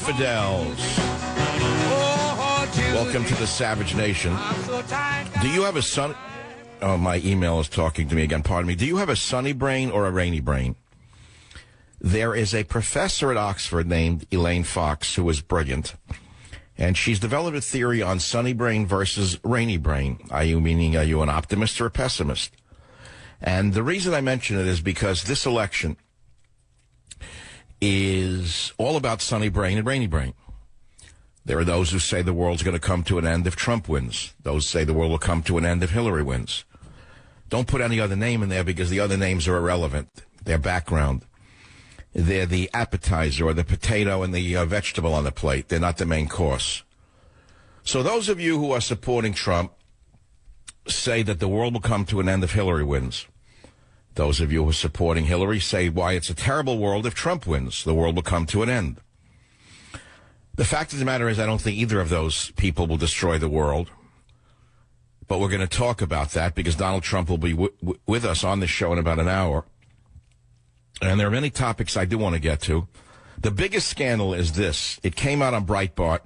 infidels. Welcome to the Savage Nation. Do you have a sun... Oh, my email is talking to me again. Pardon me. Do you have a sunny brain or a rainy brain? There is a professor at Oxford named Elaine Fox who is brilliant, and she's developed a theory on sunny brain versus rainy brain. Are you an optimist or a pessimist? And the reason I mention it is because this election is all about sunny brain and rainy brain. There are those who say the world's going to come to an end if Trump wins. Those say the world will come to an end if Hillary wins. Don't put any other name in there because the other names are irrelevant. They're background. They're the appetizer or the potato and the vegetable on the plate. They're not the main course. So those of you who are supporting Trump say that the world will come to an end if Hillary wins. Those of you who are supporting Hillary say why it's a terrible world if Trump wins. The world will come to an end. The fact of the matter is I don't think either of those people will destroy the world. But we're going to talk about that because Donald Trump will be with us on this show in about an hour. And there are many topics I do want to get to. The biggest scandal is this. It came out on Breitbart,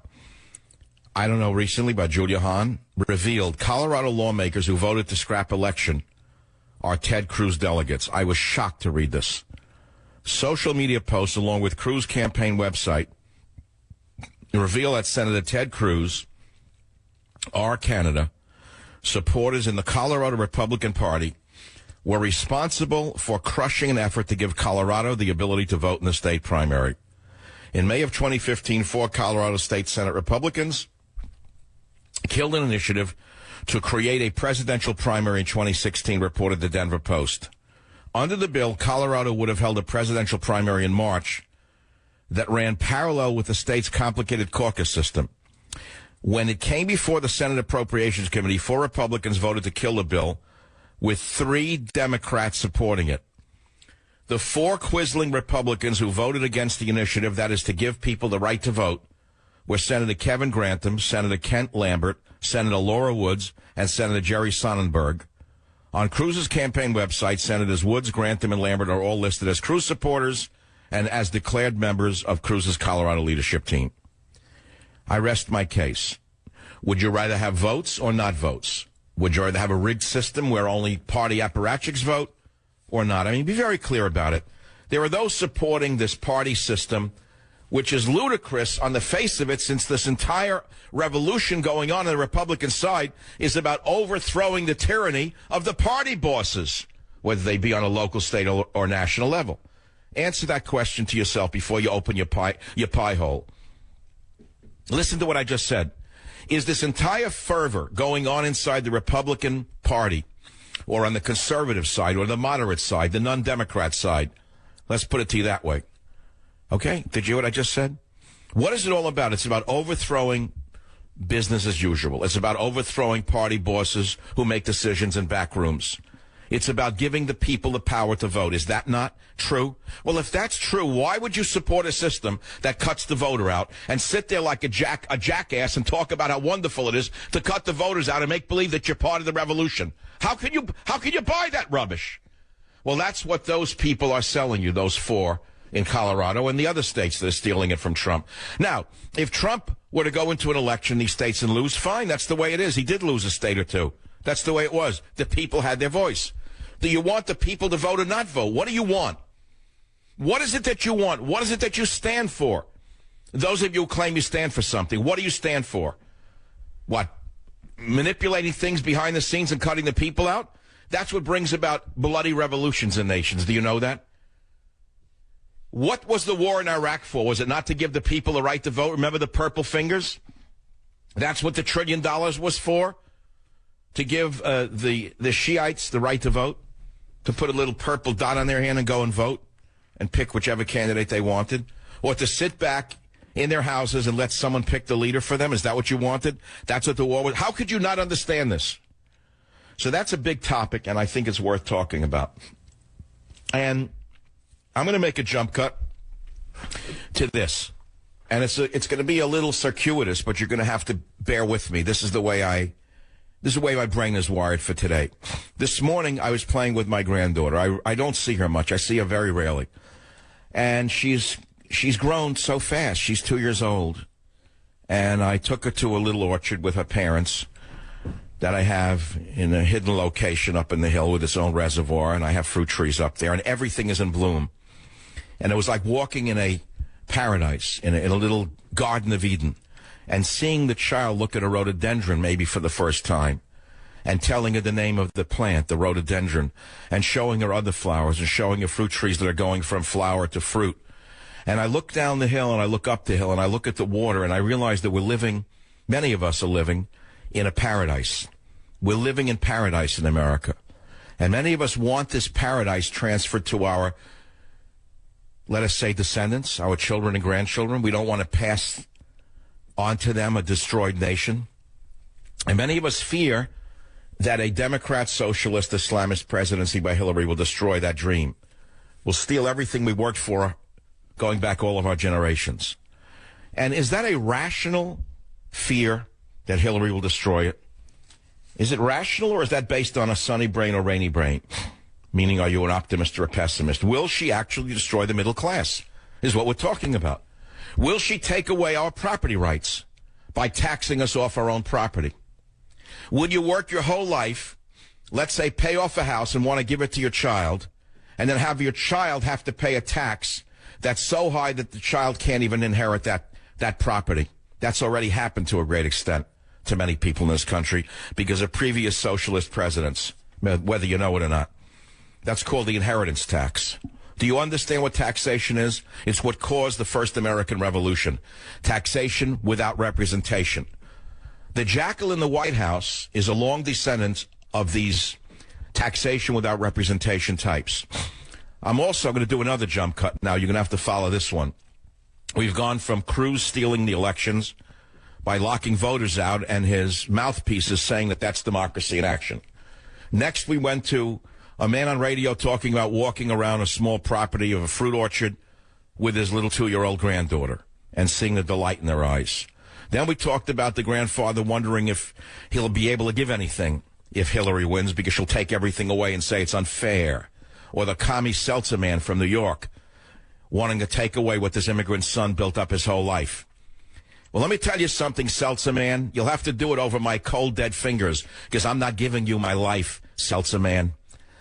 I don't know, recently by Julia Hahn, revealed Colorado lawmakers who voted to scrap election are Ted Cruz delegates. I was shocked to read this. Social media posts along with Cruz campaign website reveal that Senator Ted Cruz, our Canada, supporters in the Colorado Republican Party were responsible for crushing an effort to give Colorado the ability to vote in the state primary. In May of 2015, 4 Colorado State Senate Republicans killed an initiative to create a presidential primary in 2016, reported the Denver Post. Under the bill, Colorado would have held a presidential primary in March that ran parallel with the state's complicated caucus system. When it came before the Senate Appropriations Committee, 4 Republicans voted to kill the bill, with 3 Democrats supporting it. The 4 quisling Republicans who voted against the initiative, that is to give people the right to vote, were Senator Kevin Grantham, Senator Kent Lambert, Senator Laura Woods, and Senator Jerry Sonnenberg. On Cruz's campaign website, Senators Woods, Grantham, and Lambert are all listed as Cruz supporters and as declared members of Cruz's Colorado leadership team. I rest my case. Would you rather have votes or not votes? Would you rather have a rigged system where only party apparatchiks vote or not? I mean, be very clear about it. There are those supporting this party system, which is ludicrous on the face of it, since this entire revolution going on the Republican side is about overthrowing the tyranny of the party bosses, whether they be on a local, state, or national level. Answer that question to yourself before you open your pie hole. Listen to what I just said. Is this entire fervor going on inside the Republican Party or on the conservative side or the moderate side, the non-Democrat side? Let's put it to you that way. Okay? Did you hear what I just said? What is it all about? It's about overthrowing business as usual. It's about overthrowing party bosses who make decisions in back rooms. It's about giving the people the power to vote. Is that not true? Well, if that's true, why would you support a system that cuts the voter out and sit there like a jackass and talk about how wonderful it is to cut the voters out and make believe that you're part of the revolution? How can you buy that rubbish? Well, that's what those people are selling you, those 4 in Colorado and the other states that are stealing it from Trump. Now, if Trump were to go into an election in these states and lose, fine, that's the way it is. He did lose a state or 2. That's the way it was. The people had their voice. Do you want the people to vote or not vote? What do you want? What is it that you want? What is it that you stand for? Those of you who claim you stand for something, what do you stand for? What? Manipulating things behind the scenes and cutting the people out? That's what brings about bloody revolutions in nations. Do you know that? What was the war in Iraq for? Was it not to give the people the right to vote? Remember the purple fingers? That's what the $1 trillion was for? To give the Shiites the right to vote? To put a little purple dot on their hand and go and vote and pick whichever candidate they wanted? Or to sit back in their houses and let someone pick the leader for them? Is that what you wanted? That's what the war was? How could you not understand this? So that's a big topic, and I think it's worth talking about. And I'm going to make a jump cut to this. And it's going to be a little circuitous, but you're going to have to bear with me. This is the way my brain is wired for today. This morning, I was playing with my granddaughter. I don't see her much. I see her very rarely. And she's she's grown so fast. She's 2 years old. And I took her to a little orchard with her parents that I have in a hidden location up in the hill with its own reservoir, and I have fruit trees up there, and everything is in bloom. And it was like walking in a paradise, in a little Garden of Eden, and seeing the child look at a rhododendron maybe for the first time, and telling her the name of the plant, the rhododendron, and showing her other flowers, and showing her fruit trees that are going from flower to fruit. And I look down the hill, and I look up the hill, and I look at the water, and I realize that we're living, many of us are living, in a paradise. We're living in paradise in America. And many of us want this paradise transferred to our, let us say, descendants, our children and grandchildren. We don't want to pass on to them a destroyed nation. And many of us fear that a Democrat, socialist, Islamist presidency by Hillary will destroy that dream. Will steal everything we worked for going back all of our generations. And is that a rational fear that Hillary will destroy it? Is it rational, or is that based on a sunny brain or rainy brain? Meaning, are you an optimist or a pessimist? Will she actually destroy the middle class, is what we're talking about. Will she take away our property rights by taxing us off our own property? Would you work your whole life, let's say pay off a house and want to give it to your child, and then have your child have to pay a tax that's so high that the child can't even inherit that property? That's already happened to a great extent to many people in this country because of previous socialist presidents, whether you know it or not. That's called the inheritance tax. Do you understand what taxation is? It's what caused the first American Revolution. Taxation without representation. The jackal in the White House is a long descendant of these taxation without representation types. I'm also going to do another jump cut now. You're going to have to follow this one. We've gone from Cruz stealing the elections by locking voters out and his mouthpieces saying that that's democracy in action. Next, we went to a man on radio talking about walking around a small property of a fruit orchard with his little 2-year-old granddaughter and seeing the delight in their eyes. Then we talked about the grandfather wondering if he'll be able to give anything if Hillary wins because she'll take everything away and say it's unfair. Or the commie Seltzer man from New York wanting to take away what this immigrant son built up his whole life. Well, let me tell you something, Seltzer man. You'll have to do it over my cold, dead fingers because I'm not giving you my life, Seltzer man.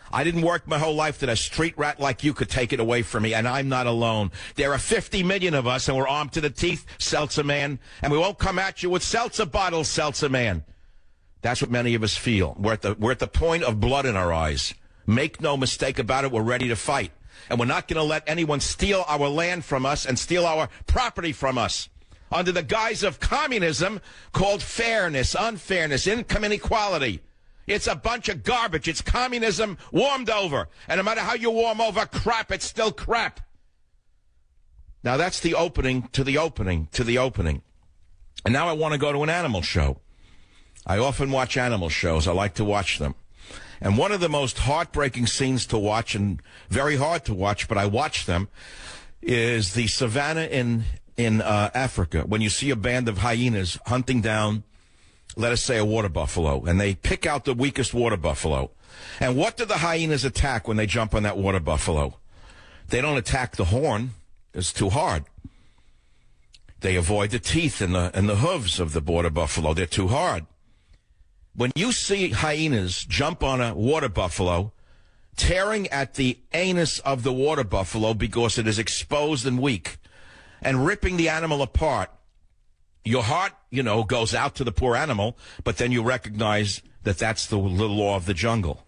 I didn't work my whole life that a street rat like you could take it away from me, and I'm not alone. There are 50 million of us, and we're armed to the teeth, Seltzer man, and we won't come at you with seltzer bottles, Seltzer man. That's what many of us feel. We're at the point of blood in our eyes. Make no mistake about it, we're ready to fight. And we're not going to let anyone steal our land from us and steal our property from us under the guise of communism called fairness, unfairness, income inequality. It's a bunch of garbage. It's communism warmed over. And no matter how you warm over crap, it's still crap. Now, that's the opening to the opening to the opening. And now I want to go to an animal show. I often watch animal shows. I like to watch them. And one of the most heartbreaking scenes to watch, and very hard to watch, but I watch them, is the savannah in Africa. When you see a band of hyenas hunting down, let us say, a water buffalo, and they pick out the weakest water buffalo. And what do the hyenas attack when they jump on that water buffalo? They don't attack the horn. It's too hard. They avoid the teeth and the hooves of the water buffalo. They're too hard. When you see hyenas jump on a water buffalo, tearing at the anus of the water buffalo because it is exposed and weak, and ripping the animal apart, your heart, goes out to the poor animal, but then you recognize that that's the law of the jungle.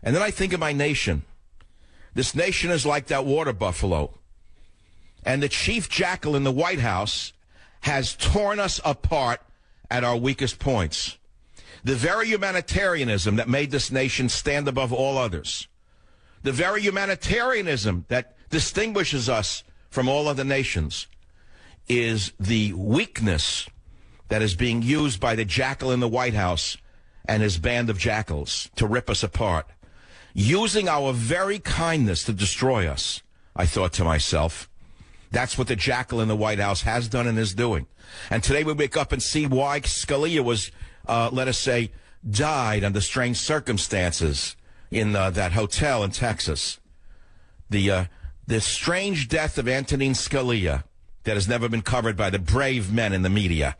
And then I think of my nation. This nation is like that water buffalo. And the chief jackal in the White House has torn us apart at our weakest points. The very humanitarianism that made this nation stand above all others. The very humanitarianism that distinguishes us from all other nations is the weakness that is being used by the jackal in the White House and his band of jackals to rip us apart. Using our very kindness to destroy us, I thought to myself. That's what the jackal in the White House has done and is doing. And today we wake up and see why Scalia was, let us say, died under strange circumstances in that hotel in Texas. The The strange death of Antonin Scalia that has never been covered by the brave men in the media.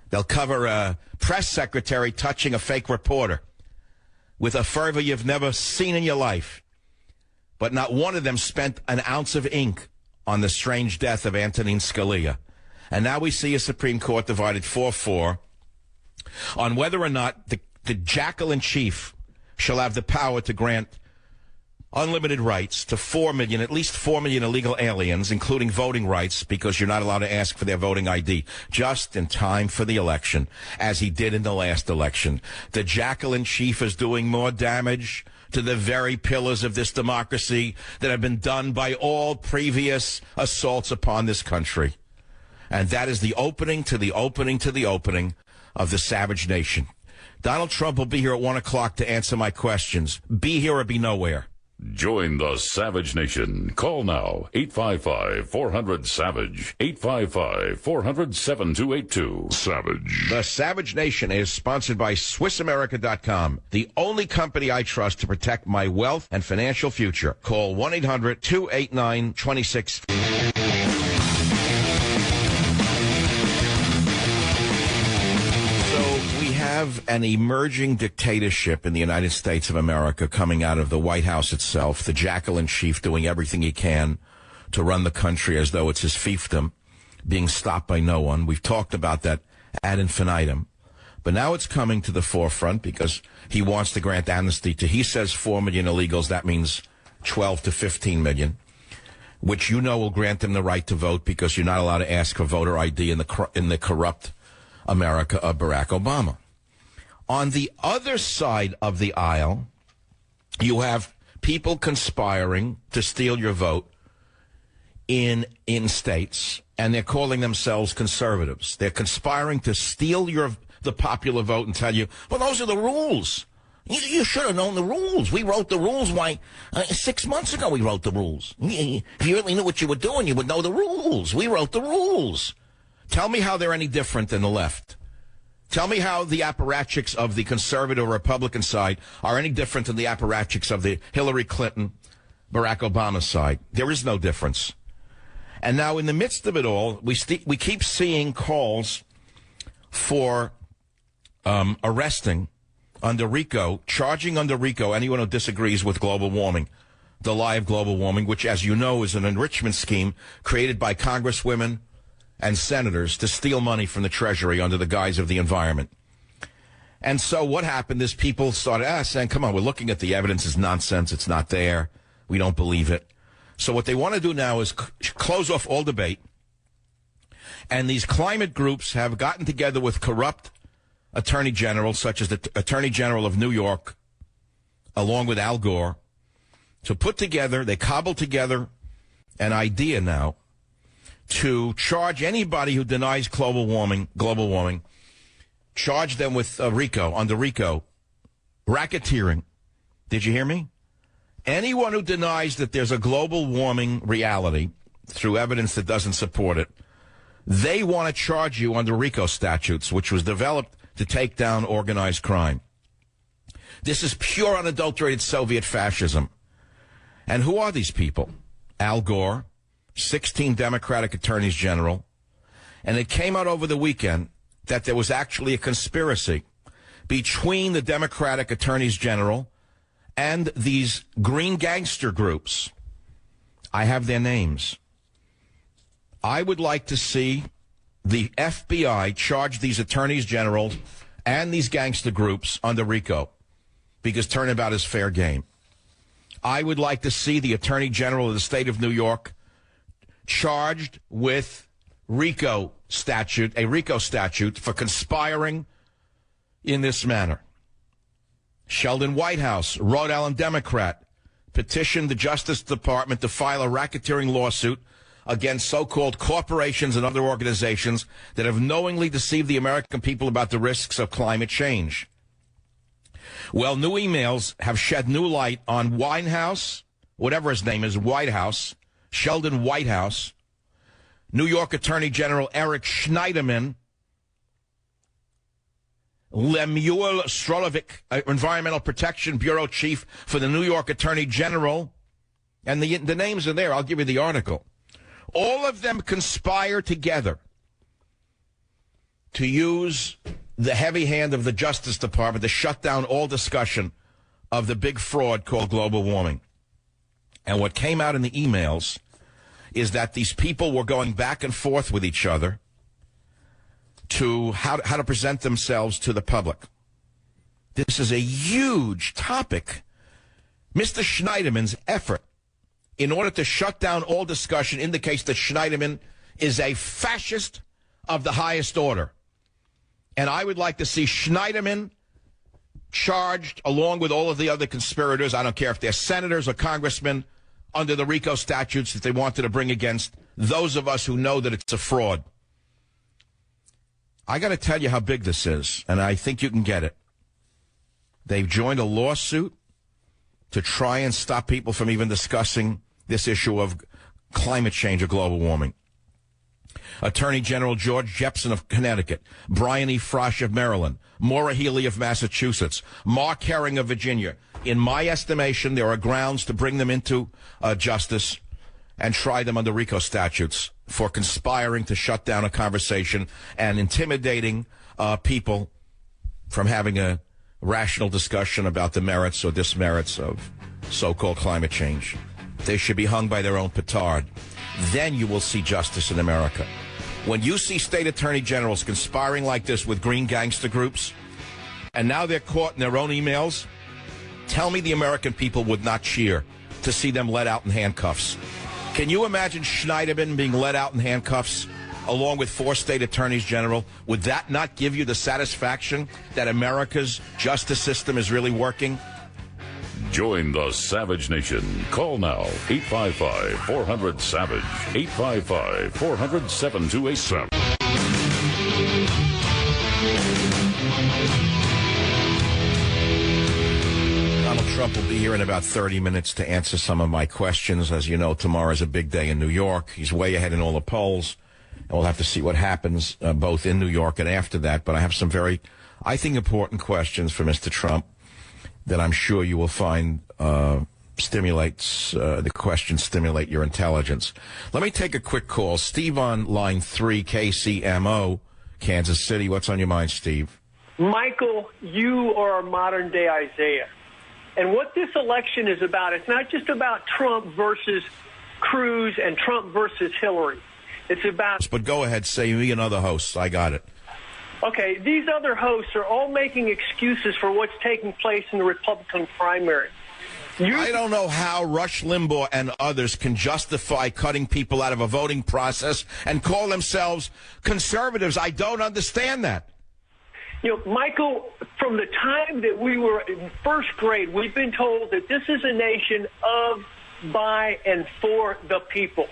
They'll cover a press secretary touching a fake reporter with a fervor you've never seen in your life. But not one of them spent an ounce of ink on the strange death of Antonin Scalia. And now we see a Supreme Court divided 4-4 on whether or not the jackal-in-chief shall have the power to grant unlimited rights to 4 million, at least 4 million illegal aliens, including voting rights, because you're not allowed to ask for their voting ID, just in time for the election, as he did in the last election. The jackal-in-chief is doing more damage to the very pillars of this democracy that have been done by all previous assaults upon this country. And that is the opening to the opening to the opening of the savage nation. Donald Trump will be here at 1 o'clock to answer my questions. Be here or be nowhere. Join the Savage Nation. Call now, 855-400-SAVAGE, 855-400-7282. Savage. The Savage Nation is sponsored by SwissAmerica.com, the only company I trust to protect my wealth and financial future. Call 1-800-289-26. Have an emerging dictatorship in the United States of America coming out of the White House itself, the jackal-in-chief doing everything he can to run the country as though it's his fiefdom, being stopped by no one. We've talked about that ad infinitum. But now it's coming to the forefront because he wants to grant amnesty to, he says, 4 million illegals. That means 12 to 15 million, which you know will grant them the right to vote because you're not allowed to ask for voter ID in the corrupt America of Barack Obama. On the other side of the aisle, you have people conspiring to steal your vote in states, and they're calling themselves conservatives. They're conspiring to steal the popular vote and tell you, well, those are the rules. You should have known the rules. We wrote the rules. Why, 6 months ago we wrote the rules. If you really knew what you were doing, you would know the rules. We wrote the rules. Tell me how they're any different than the left. Tell me how the apparatchiks of the conservative Republican side are any different than the apparatchiks of the Hillary Clinton, Barack Obama side. There is no difference. And now in the midst of it all, we keep seeing calls for arresting under RICO, charging under RICO anyone who disagrees with global warming, the lie of global warming, which, as you know, is an enrichment scheme created by congresswomen and senators to steal money from the Treasury under the guise of the environment. And so what happened is people started saying, come on, we're looking at the evidence. It's nonsense. It's not there. We don't believe it. So what they want to do now is close off all debate. And these climate groups have gotten together with corrupt attorney generals, such as the Attorney General of New York, along with Al Gore, to put together, they cobbled together an idea now to charge anybody who denies global warming, charge them with RICO, under RICO, racketeering. Did you hear me? Anyone who denies that there's a global warming reality through evidence that doesn't support it, they want to charge you under RICO statutes, which was developed to take down organized crime. This is pure unadulterated Soviet fascism. And who are these people? Al Gore, 16 Democratic attorneys general, and it came out over the weekend that there was actually a conspiracy between the Democratic attorneys general and these green gangster groups. I have their names. I would like to see the FBI charge these attorneys general and these gangster groups under RICO, because turnabout is fair game. I would like to see the Attorney General of the state of New York charged with a RICO statute for conspiring in this manner. Sheldon Whitehouse, Rhode Island Democrat, petitioned the Justice Department to file a racketeering lawsuit against so-called corporations and other organizations that have knowingly deceived the American people about the risks of climate change. Well, new emails have shed new light on Winehouse, whatever his name is, Whitehouse, Sheldon Whitehouse, New York Attorney General Eric Schneiderman, Lemuel Strolovic, Environmental Protection Bureau Chief for the New York Attorney General, And the names are there. I'll give you the article. All of them conspire together to use the heavy hand of the Justice Department to shut down all discussion of the big fraud called global warming. And what came out in the emails is that these people were going back and forth with each other to how to present themselves to the public. This is a huge topic. Mr. Schneiderman's effort in order to shut down all discussion indicates that Schneiderman is a fascist of the highest order. And I would like to see Schneiderman charged along with all of the other conspirators. I don't care if they're senators or congressmen under the RICO statutes that they wanted to bring against those of us who know that it's a fraud. I got to tell you how big this is, and I think you can get it. They've joined a lawsuit to try and stop people from even discussing this issue of climate change or global warming. Attorney General George Jepsen of Connecticut, Brian E. Frosch of Maryland, Maura Healey of Massachusetts, Mark Herring of Virginia. In my estimation, there are grounds to bring them into justice and try them under RICO statutes for conspiring to shut down a conversation and intimidating people from having a rational discussion about the merits or dismerits of so-called climate change. They should be hung by their own petard. Then you will see justice in America. When you see state attorney generals conspiring like this with green gangster groups, and now they're caught in their own emails, tell me the American people would not cheer to see them let out in handcuffs. Can you imagine Schneiderman being let out in handcuffs along with 4 state attorneys general? Would that not give you the satisfaction that America's justice system is really Join the Savage Nation. Call now, 855-400-SAVAGE, 855-400-7287. Donald Trump will be here in about 30 minutes to answer some of my questions. As you know, tomorrow is a big day in New York. He's way ahead in all the polls. And we'll have to see what happens both in New York and after that. But I have some very, I think, important questions for Mr. Trump that I'm sure you will find stimulate your intelligence. Let me take a quick call. Steve on line 3, KCMO, Kansas City. What's on your mind, Steve? Michael, you are a modern-day Isaiah. And what this election is about, it's not just about Trump versus Cruz and Trump versus Hillary. It's about... But go ahead, say me another host. I got it. Okay, these other hosts are all making excuses for what's taking place in the Republican primary. I don't know how Rush Limbaugh and others can justify cutting people out of a voting process and call themselves conservatives. I don't understand that. You know, Michael, from the time that we were in first grade, we've been told that this is a nation of, by, and for the people.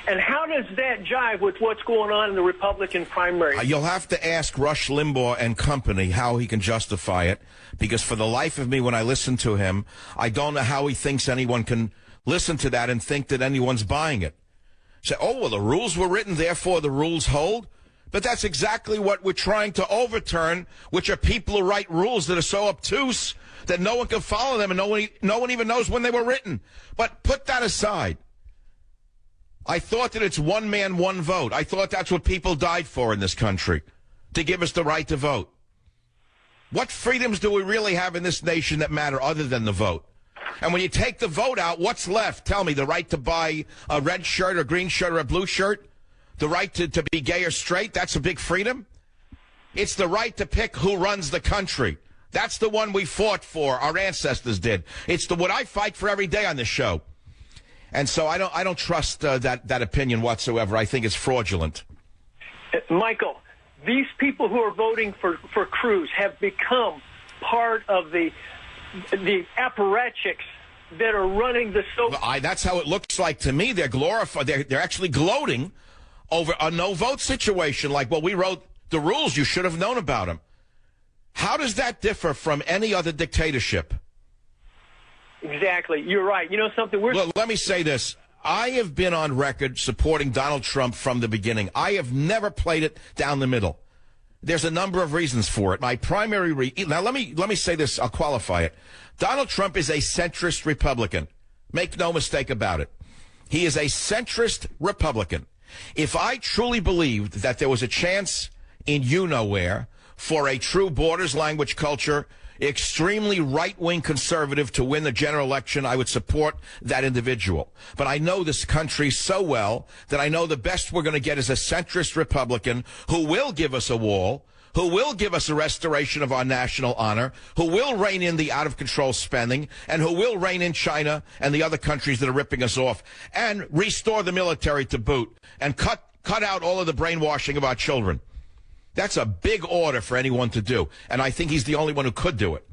And how does that jive with what's going on in the Republican primary? You'll have to ask Rush Limbaugh and company how he can justify it, because for the life of me, when I listen to him, I don't know how he thinks anyone can listen to that and think that anyone's buying it. Say, oh, well, the rules were written, therefore the rules hold. But that's exactly what we're trying to overturn, which are people who write rules that are so obtuse that no one can follow them and no one even knows when they were written. But put that aside. I thought that it's one man, one vote. I thought that's what people died for in this country, to give us the right to vote. What freedoms do we really have in this nation that matter other than the vote? And when you take the vote out, what's left? Tell me, the right to buy a red shirt or green shirt or a blue shirt? The right to be gay or straight? That's a big freedom? It's the right to pick who runs the country. That's the one we fought for. Our ancestors did. It's what I fight for every day on this show. And so I don't trust that opinion whatsoever. I think it's fraudulent. Michael, these people who are voting for Cruz have become part of the apparatchiks that are running the that's how it looks like to me. They're glorified. They're actually gloating over a no-vote situation. Like, well, we wrote the rules. You should have known about them. How does that differ from any other dictatorship? Exactly. You're right. You know something? Look, let me say this. I have been on record supporting Donald Trump from the beginning. I have never played it down the middle. There's a number of reasons for it. My primary now let me say this. I'll qualify it. Donald Trump is a centrist Republican. Make no mistake about it. He is a centrist Republican. If I truly believed that there was a chance in you-nowhere for a true borders, language, culture, extremely right-wing conservative to win the general election, I would support that individual. But I know this country so well that I know the best we're going to get is a centrist Republican who will give us a wall, who will give us a restoration of our national honor, who will rein in the out-of-control spending, and who will rein in China and the other countries that are ripping us off, and restore the military to boot, and cut out all of the brainwashing of our children. That's a big order for anyone to do, and I think he's the only one who could do it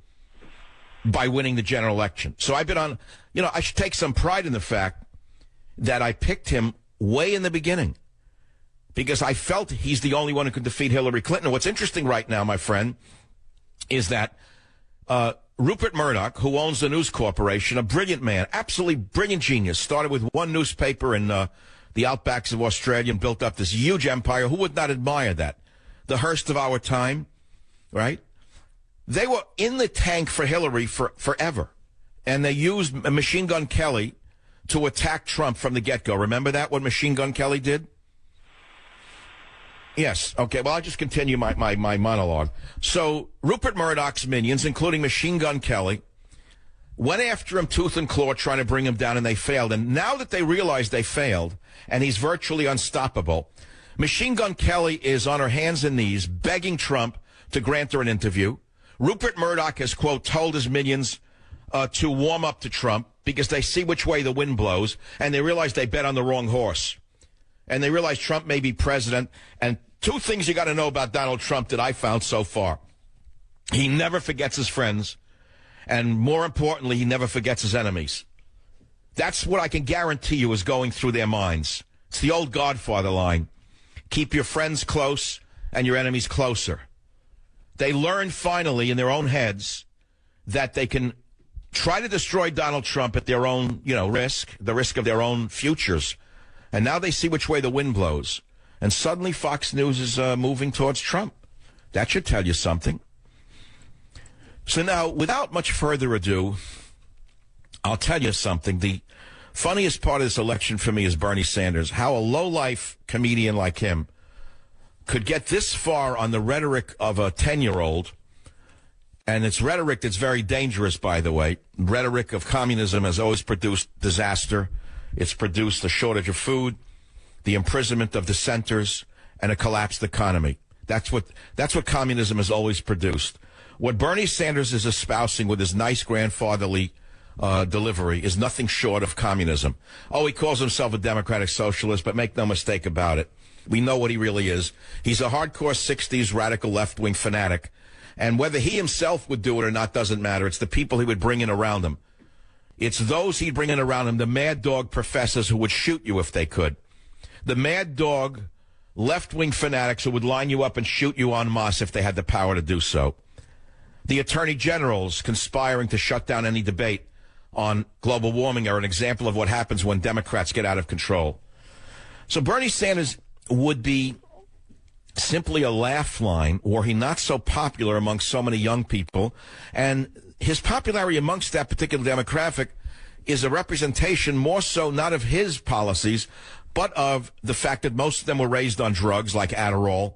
by winning the general election. So I've been on, I should take some pride in the fact that I picked him way in the beginning because I felt he's the only one who could defeat Hillary Clinton. What's interesting right now, my friend, is that Rupert Murdoch, who owns the News Corporation, a brilliant man, absolutely brilliant genius, started with one newspaper in the outbacks of Australia and built up this huge empire. Who would not admire that? The Hearst of our time, right? They were in the tank for Hillary forever. And they used Machine Gun Kelly to attack Trump from the get-go. Remember that, what Machine Gun Kelly did? Yes. Okay, well, I'll just continue my monologue. So Rupert Murdoch's minions, including Machine Gun Kelly, went after him tooth and claw, trying to bring him down, and they failed. And now that they realize they failed, and he's virtually unstoppable, Machine Gun Kelly is on her hands and knees begging Trump to grant her an interview. Rupert Murdoch has, quote, told his minions to warm up to Trump because they see which way the wind blows, and they realize they bet on the wrong horse. And they realize Trump may be president. And two things you got to know about Donald Trump that I found so far. He never forgets his friends, and more importantly, he never forgets his enemies. That's what I can guarantee you is going through their minds. It's the old Godfather line. Keep your friends close and your enemies closer. They learned finally in their own heads that they can try to destroy Donald Trump at their own, risk, the risk of their own futures. And now they see which way the wind blows. And suddenly Fox News is moving towards Trump. That should tell you something. So now, without much further ado, I'll tell you something. The funniest part of this election for me is Bernie Sanders. How a low-life comedian like him could get this far on the rhetoric of a 10-year-old, and it's rhetoric that's very dangerous, by the way. Rhetoric of communism has always produced disaster. It's produced a shortage of food, the imprisonment of dissenters, and a collapsed economy. That's what communism has always produced. What Bernie Sanders is espousing with his nice grandfatherly delivery is nothing short of communism. Oh, he calls himself a democratic socialist, but make no mistake about it. We know what he really is. He's a hardcore 60s radical left-wing fanatic. And whether he himself would do it or not doesn't matter. It's the people he would bring in around him. It's those he'd bring in around him, the mad dog professors who would shoot you if they could. The mad dog left-wing fanatics who would line you up and shoot you en masse if they had the power to do so. The attorney generals conspiring to shut down any debate on global warming are an example of what happens when Democrats get out of control. So Bernie Sanders would be simply a laugh line were he not so popular amongst so many young people. And his popularity amongst that particular demographic is a representation more so not of his policies, but of the fact that most of them were raised on drugs like Adderall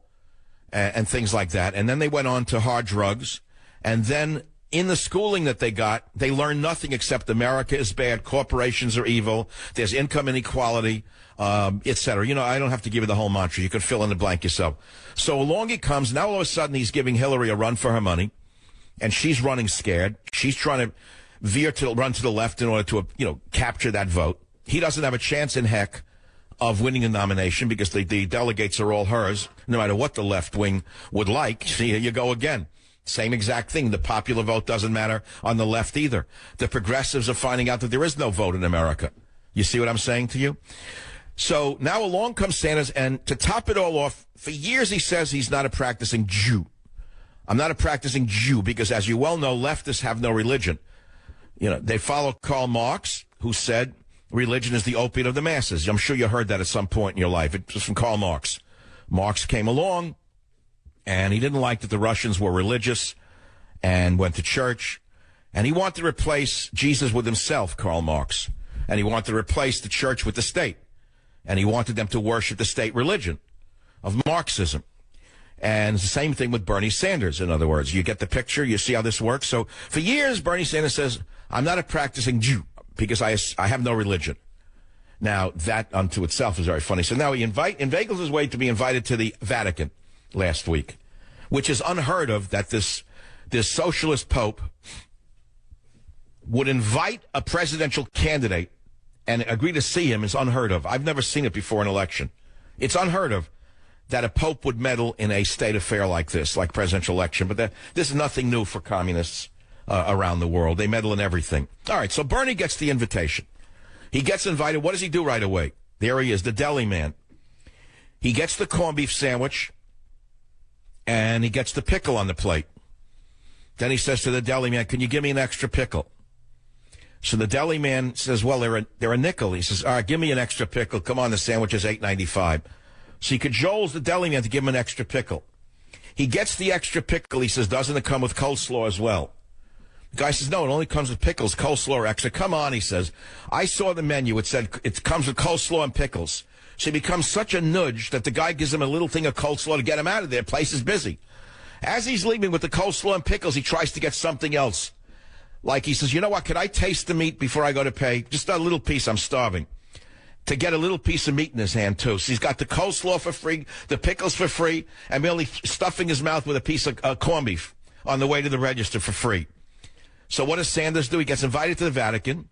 and things like that. And then they went on to hard drugs. And then in the schooling that they got, they learned nothing except America is bad, corporations are evil, there's income inequality, etc. I don't have to give you the whole mantra. You could fill in the blank yourself. So along he comes. Now all of a sudden he's giving Hillary a run for her money, and she's running scared. She's trying to run to the left in order to, capture that vote. He doesn't have a chance in heck of winning the nomination because the delegates are all hers, no matter what the left wing would like. See, here you go again. Same exact thing. The popular vote doesn't matter on the left either. The progressives are finding out that there is no vote in America. You see what I'm saying to you? So now along comes Sanders, and to top it all off, for years he says he's not a practicing Jew. I'm not a practicing Jew because, as you well know, leftists have no religion. They follow Karl Marx, who said religion is the opiate of the masses. I'm sure you heard that at some point in your life. It was from Karl Marx. Marx came along, and he didn't like that the Russians were religious and went to church. And he wanted to replace Jesus with himself, Karl Marx. And he wanted to replace the church with the state. And he wanted them to worship the state religion of Marxism. And it's the same thing with Bernie Sanders, in other words. You get the picture? You see how this works? So for years, Bernie Sanders says, I'm not a practicing Jew because I have no religion. Now, that unto itself is very funny. So now he inveigles his way to be invited to the Vatican last week, which is unheard of that this socialist pope would invite a presidential candidate and agree to see him is unheard of. I've never seen it before an election. It's unheard of that a pope would meddle in a state affair like this, like presidential election. But this is nothing new for communists around the world. They meddle in everything. All right, so Bernie gets the invitation. He gets invited. What does he do right away? There he is, the deli man. He gets the corned beef sandwich, and he gets the pickle on the plate. Then he says to the deli man, can you give me an extra pickle? So the deli man says, well, they're a nickel. He says, all right, give me an extra pickle. Come on, the sandwich is $8.95. So he cajoles the deli man to give him an extra pickle. He gets the extra pickle. He says, doesn't it come with coleslaw as well? The guy says, no, it only comes with pickles, coleslaw or extra. Come on, he says. I saw the menu. It said it comes with coleslaw and pickles. So he becomes such a nudge that the guy gives him a little thing of coleslaw to get him out of there. Place is busy. As he's leaving with the coleslaw and pickles, he tries to get something else. Like he says, you know what, could I taste the meat before I go to pay? Just a little piece, I'm starving. To get a little piece of meat in his hand, too. So he's got the coleslaw for free, the pickles for free, and merely stuffing his mouth with a piece of corned beef on the way to the register for free. So what does Sanders do? He gets invited to the Vatican,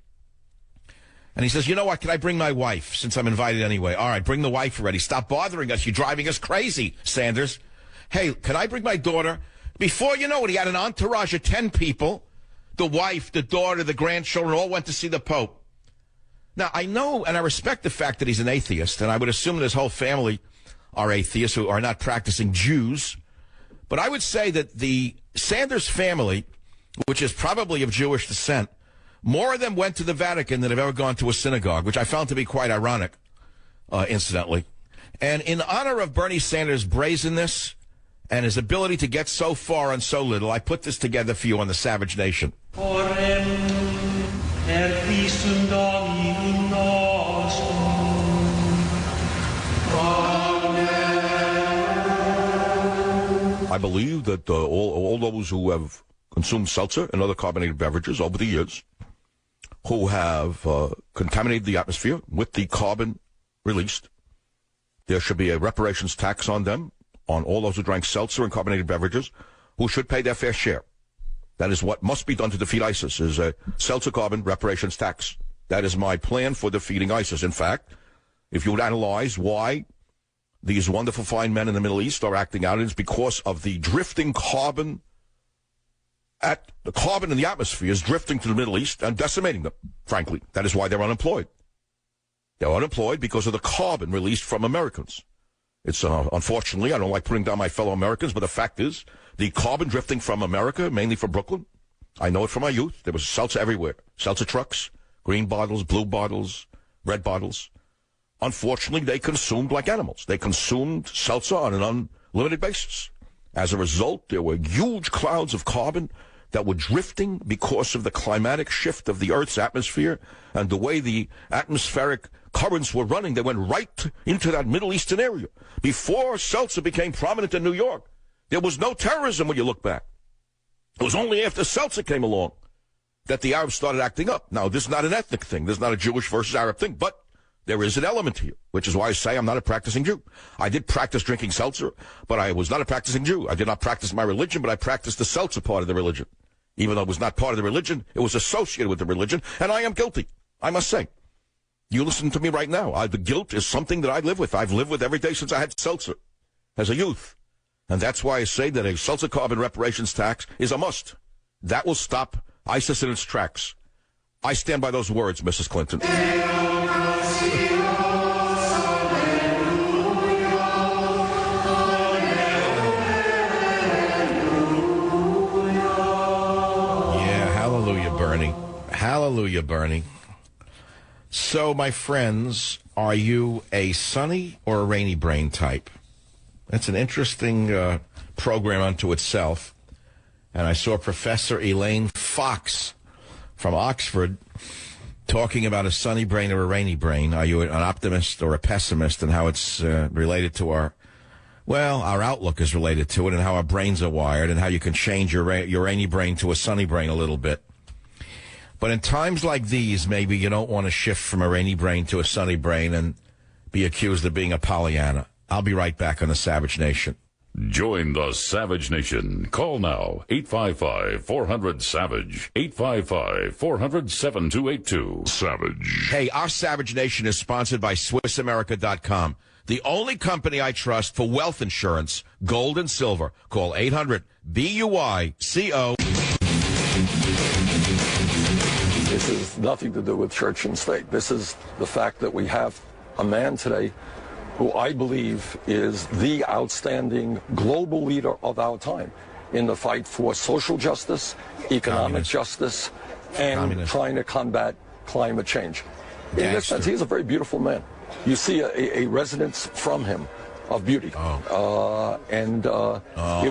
and he says, you know what, can I bring my wife, since I'm invited anyway? All right, bring the wife already. Stop bothering us. You're driving us crazy, Sanders. Hey, can I bring my daughter? Before you know it, he had an entourage of 10 people. The wife, the daughter, the grandchildren all went to see the Pope. Now, I know and I respect the fact that he's an atheist, and I would assume that his whole family are atheists who are not practicing Jews. But I would say that the Sanders family, which is probably of Jewish descent, more of them went to the Vatican than have ever gone to a synagogue, which I found to be quite ironic, incidentally. And in honor of Bernie Sanders' brazenness and his ability to get so far on so little, I put this together for you on the Savage Nation. I believe that all those who have consumed seltzer and other carbonated beverages over the years, who have contaminated the atmosphere with the carbon released, there should be a reparations tax on them, on all those who drank seltzer and carbonated beverages, who should pay their fair share. That is what must be done to defeat ISIS, is a seltzer carbon reparations tax. That is my plan for defeating ISIS. In fact, if you would analyze why these wonderful fine men in the Middle East are acting out, it's because of the drifting carbon. The carbon in the atmosphere is drifting to the Middle East and decimating them, frankly. That is why they're unemployed. They're unemployed because of the carbon released from Americans. It's unfortunately, I don't like putting down my fellow Americans, but the fact is, the carbon drifting from America, mainly from Brooklyn, I know it from my youth. There was seltzer everywhere. Seltzer trucks, green bottles, blue bottles, red bottles. Unfortunately, they consumed like animals. They consumed seltzer on an unlimited basis. As a result, there were huge clouds of carbon that were drifting because of the climatic shift of the Earth's atmosphere and the way the atmospheric currents were running. They went right into that Middle Eastern area. Before seltzer became prominent in New York, there was no terrorism when you look back. It was only after seltzer came along that the Arabs started acting up. Now, this is not an ethnic thing. This is not a Jewish versus Arab thing, but there is an element here, which is why I say I'm not a practicing Jew. I did practice drinking seltzer, but I was not a practicing Jew. I did not practice my religion, but I practiced the seltzer part of the religion. Even though it was not part of the religion, it was associated with the religion, and I am guilty, I must say. You listen to me right now. The guilt is something that I live with. I've lived with every day since I had seltzer as a youth. And that's why I say that a seltzer carbon reparations tax is a must. That will stop ISIS in its tracks. I stand by those words, Mrs. Clinton. Hallelujah, Bernie. So, my friends, are you a sunny or a rainy brain type? That's an interesting program unto itself. And I saw Professor Elaine Fox from Oxford talking about a sunny brain or a rainy brain. Are you an optimist or a pessimist, and how it's related to our outlook is related to it, and how our brains are wired, and how you can change your rainy brain to a sunny brain a little bit. But in times like these, maybe you don't want to shift from a rainy brain to a sunny brain and be accused of being a Pollyanna. I'll be right back on the Savage Nation. Join the Savage Nation. Call now, 855-400-SAVAGE, 855-400-7282. Savage. Hey, our Savage Nation is sponsored by SwissAmerica.com, the only company I trust for wealth insurance, gold and silver. Call 800-BUYCO. This has nothing to do with church and state. This is the fact that we have a man today who I believe is the outstanding global leader of our time in the fight for social justice, economic justice, and trying to combat climate change. In this sense, he's a very beautiful man. You see a resonance from him of beauty. It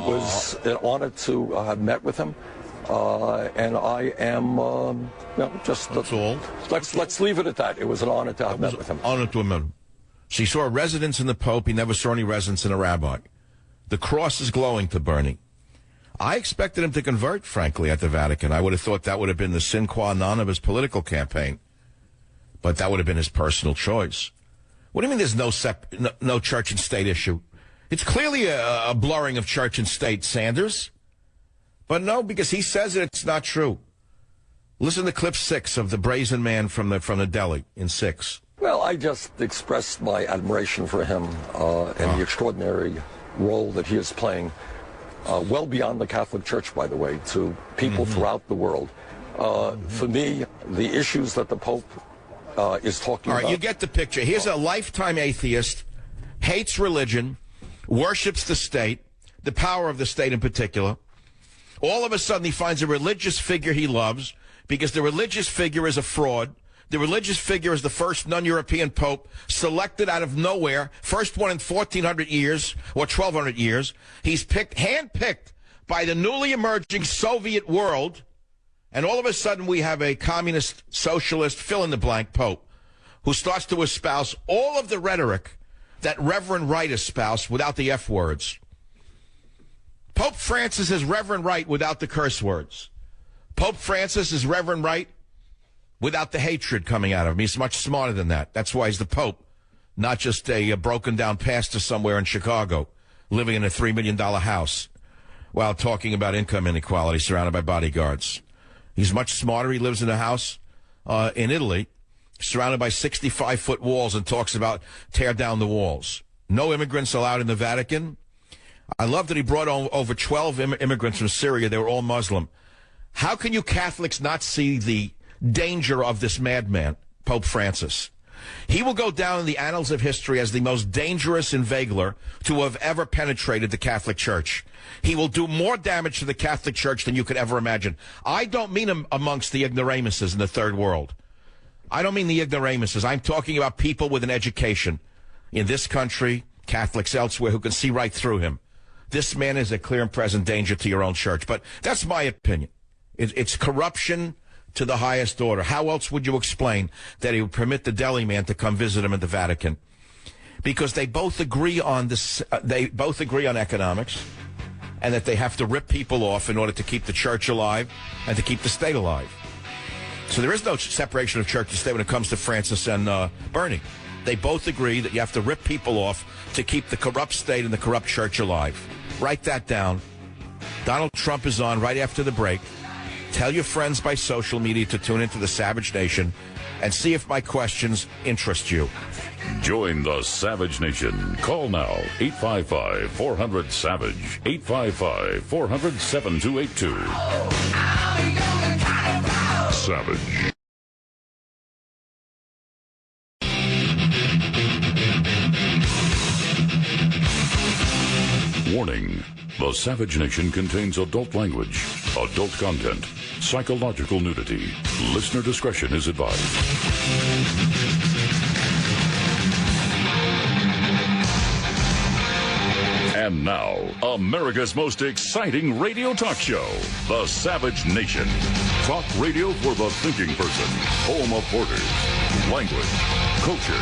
was an honor to have met with him. And I am, That's all. Let's leave it at that. It was an honor to have met with him. Honor to him. So he saw a residence in the Pope. He never saw any residence in a rabbi. The cross is glowing to Bernie. I expected him to convert, frankly, at the Vatican. I would have thought that would have been the sine qua non of his political campaign. But that would have been his personal choice. What do you mean there's no church and state issue? It's clearly a blurring of church and state, Sanders. But no, because he says it's not true. Listen to clip 6 of the brazen man from the deli in 6. Well, I just expressed my admiration for him and the extraordinary role that he is playing, well beyond the Catholic Church, by the way, to people throughout the world. For me, the issues that the Pope is talking about... All right, you get the picture. Here's a lifetime atheist, hates religion, worships the state, the power of the state in particular. All of a sudden, he finds a religious figure he loves because the religious figure is a fraud. The religious figure is the first non-European pope selected out of nowhere, first one in 1,400 years or 1,200 years. He's handpicked by the newly emerging Soviet world, and all of a sudden we have a communist, socialist, fill-in-the-blank pope who starts to espouse all of the rhetoric that Reverend Wright espoused without the F words. Pope Francis is Reverend Wright without the curse words. Pope Francis is Reverend Wright without the hatred coming out of him. He's much smarter than that. That's why he's the Pope, not just a broken-down pastor somewhere in Chicago living in a $3 million house while talking about income inequality surrounded by bodyguards. He's much smarter. He lives in a house in Italy surrounded by 65-foot walls and talks about tear down the walls. No immigrants allowed in the Vatican. I love that he brought over 12 immigrants from Syria. They were all Muslim. How can you Catholics not see the danger of this madman, Pope Francis? He will go down in the annals of history as the most dangerous inveigler to have ever penetrated the Catholic Church. He will do more damage to the Catholic Church than you could ever imagine. I don't mean him amongst the ignoramuses in the third world. I don't mean the ignoramuses. I'm talking about people with an education in this country, Catholics elsewhere, who can see right through him. This man is a clear and present danger to your own church. But that's my opinion. It's corruption to the highest order. How else would you explain that he would permit the deli man to come visit him at the Vatican? Because they both agree on this. They both agree on economics, and that they have to rip people off in order to keep the church alive and to keep the state alive. So there is no separation of church and state when it comes to Francis and Bernie. They both agree that you have to rip people off to keep the corrupt state and the corrupt church alive. Write that down. Donald Trump is on right after the break. Tell your friends by social media to tune into the Savage Nation and see if my questions interest you. Join the Savage Nation. Call now, 855-400-SAVAGE, 855-400-7282. Savage. Warning. The Savage Nation contains adult language, adult content, psychological nudity. Listener discretion is advised. And now, America's most exciting radio talk show, The Savage Nation. Talk radio for the thinking person. Home of borders, language, culture.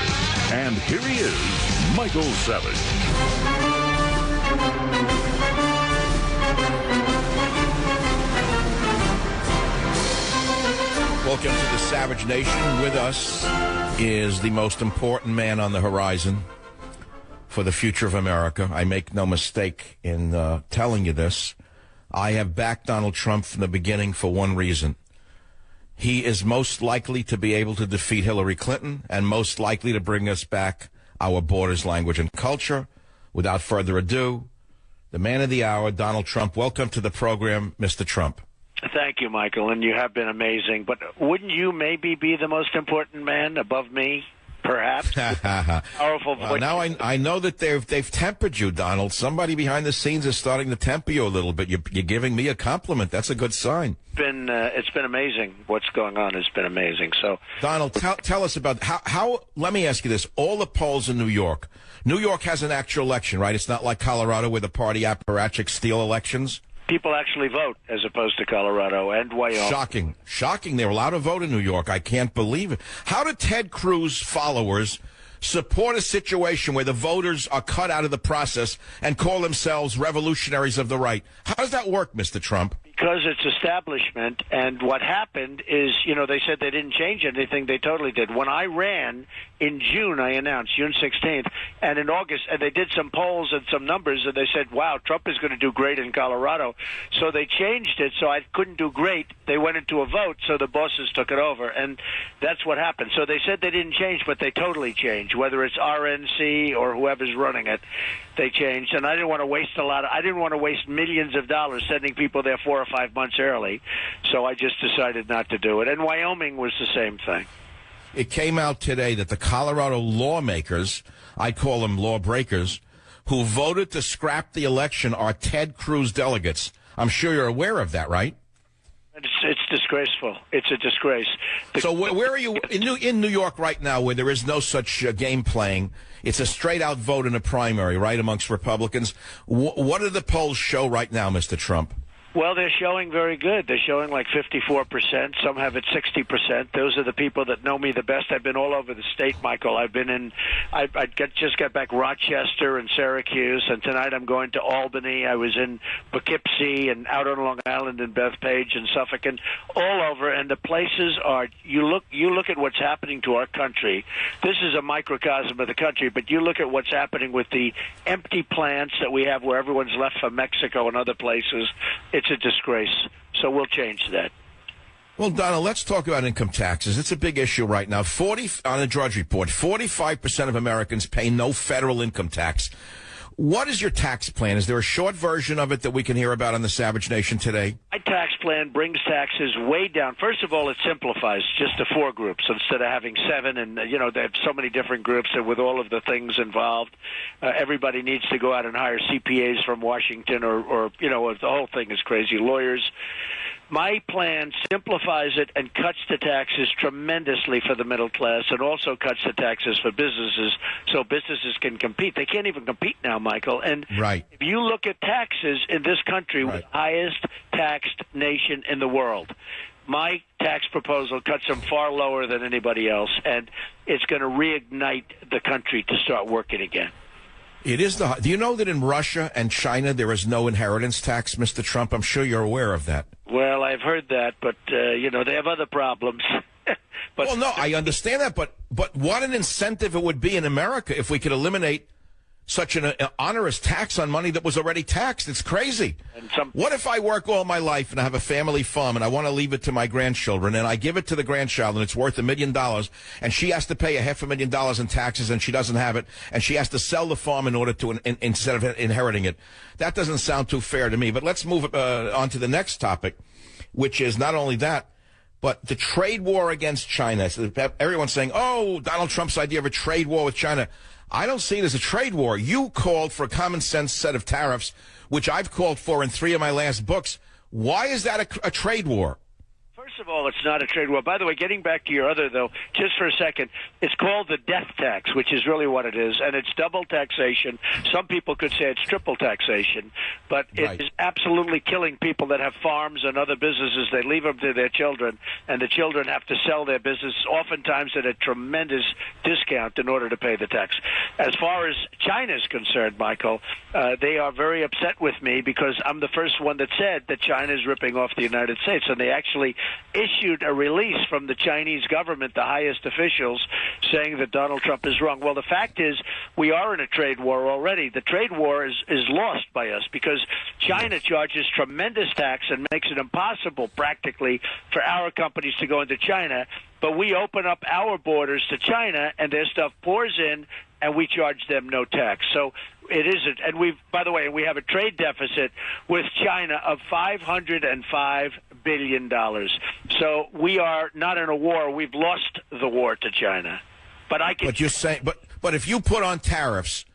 And here he is, Michael Savage. Welcome to the Savage Nation. With us is the most important man on the horizon for the future of America. I make no mistake in telling you this. I have backed Donald Trump from the beginning for one reason. He is most likely to be able to defeat Hillary Clinton and most likely to bring us back our borders, language, and culture. Without further ado, the man of the hour, Donald Trump. Welcome to the program, Mr. Trump. Thank you, Michael, and you have been amazing. But wouldn't you maybe be the most important man above me? Perhaps. Powerful voice. Well, now I know that they've tempered you, Donald. Somebody behind the scenes is starting to temper you a little bit. You're giving me a compliment. That's a good sign. It's been amazing. What's going on has been amazing. So, Donald, tell us about how. Let me ask you this: all the polls in New York has an actual election, right? It's not like Colorado where the party apparatchiks steal elections. people actually vote as opposed to Colorado and Wyoming. Shocking. They were allowed to vote in New York. I can't believe it. How do Ted Cruz followers support a situation where the voters are cut out of the process and call themselves revolutionaries of the right? How does that work, Mr. Trump? Because it's establishment, and what happened is, they said they didn't change anything. They totally did. When I ran in June, I announced, June 16th, and in August, and they did some polls and some numbers, and they said, wow, Trump is going to do great in Colorado. So they changed it, so I couldn't do great. They went into a vote, so the bosses took it over, and that's what happened. So they said they didn't change, but they totally changed, whether it's RNC or whoever's running it. They changed, and I didn't want to waste millions of dollars sending people there 4 or 5 months early, so I just decided not to do it. And Wyoming was the same thing. It came out today that the Colorado lawmakers, I call them lawbreakers, who voted to scrap the election are Ted Cruz delegates. I'm sure you're aware of that, right? It's disgraceful. It's a disgrace. So where are you in New York right now, where there is no such game playing? It's a straight-out vote in a primary, right, amongst Republicans. What do the polls show right now, Mr. Trump? Well, they're showing very good. They're showing like 54%. Some have it 60%. Those are the people that know me the best. I've been all over the state, Michael. I've been in, just got back Rochester and Syracuse, and tonight I'm going to Albany. I was in Poughkeepsie and out on Long Island and Bethpage and Suffolk and all over. And the places are, you look at what's happening to our country. This is a microcosm of the country, but you look at what's happening with the empty plants that we have where everyone's left for Mexico and other places. It's a disgrace, so we'll change that. Well, Donald, let's talk about income taxes. It's a big issue right now. On the Drudge Report, 45% of Americans pay no federal income tax. What is your tax plan? Is there a short version of it that we can hear about on the Savage Nation today? My tax plan brings taxes way down. First of all, it simplifies just to 4 groups instead of having 7. And, they have so many different groups, and with all of the things involved, everybody needs to go out and hire CPAs from Washington or the whole thing is crazy, lawyers. My plan simplifies it and cuts the taxes tremendously for the middle class and also cuts the taxes for businesses so businesses can compete. They can't even compete now, Michael. And right. If you look at taxes in this country, we're the highest taxed nation in the world. My tax proposal cuts them far lower than anybody else, and it's going to reignite the country to start working again. It is do you know that in Russia and China there is no inheritance tax, Mr. Trump? I'm sure you're aware of that. Well, I've heard that, but, they have other problems. Well, no, I understand that, but what an incentive it would be in America if we could eliminate such an onerous tax on money that was already taxed. It's crazy. What if I work all my life and I have a family farm and I want to leave it to my grandchildren and I give it to the grandchild and it's worth $1 million and she has to pay $500,000 in taxes and she doesn't have it and she has to sell the farm in order to instead of inheriting it? That doesn't sound too fair to me. But let's move on to the next topic, which is not only that, but the trade war against China. So everyone's saying, oh, Donald Trump's idea of a trade war with China. I don't see it as a trade war. You called for a common sense set of tariffs, which I've called for in 3 of my last books. Why is that a trade war? First of all, it's not a trade war. By the way, getting back to your other, though, just for a second, it's called the death tax, which is really what it is, and it's double taxation. Some people could say it's triple taxation, but it is absolutely killing people that have farms and other businesses. They leave them to their children, and the children have to sell their business, oftentimes at a tremendous discount in order to pay the tax. As far as China is concerned, Michael, they are very upset with me because I'm the first one that said that China is ripping off the United States, and they actually issued a release from the Chinese government, the highest officials, saying that Donald Trump is wrong. Well, the fact is we are in a trade war already. The trade war is lost by us because China charges tremendous tax and makes it impossible practically for our companies to go into China. But we open up our borders to China, and their stuff pours in, and we charge them no tax. So it isn't. And by the way, we have a trade deficit with China of $505 billion. So we are not in a war. We've lost the war to China. But you're saying, but if you put on tariffs,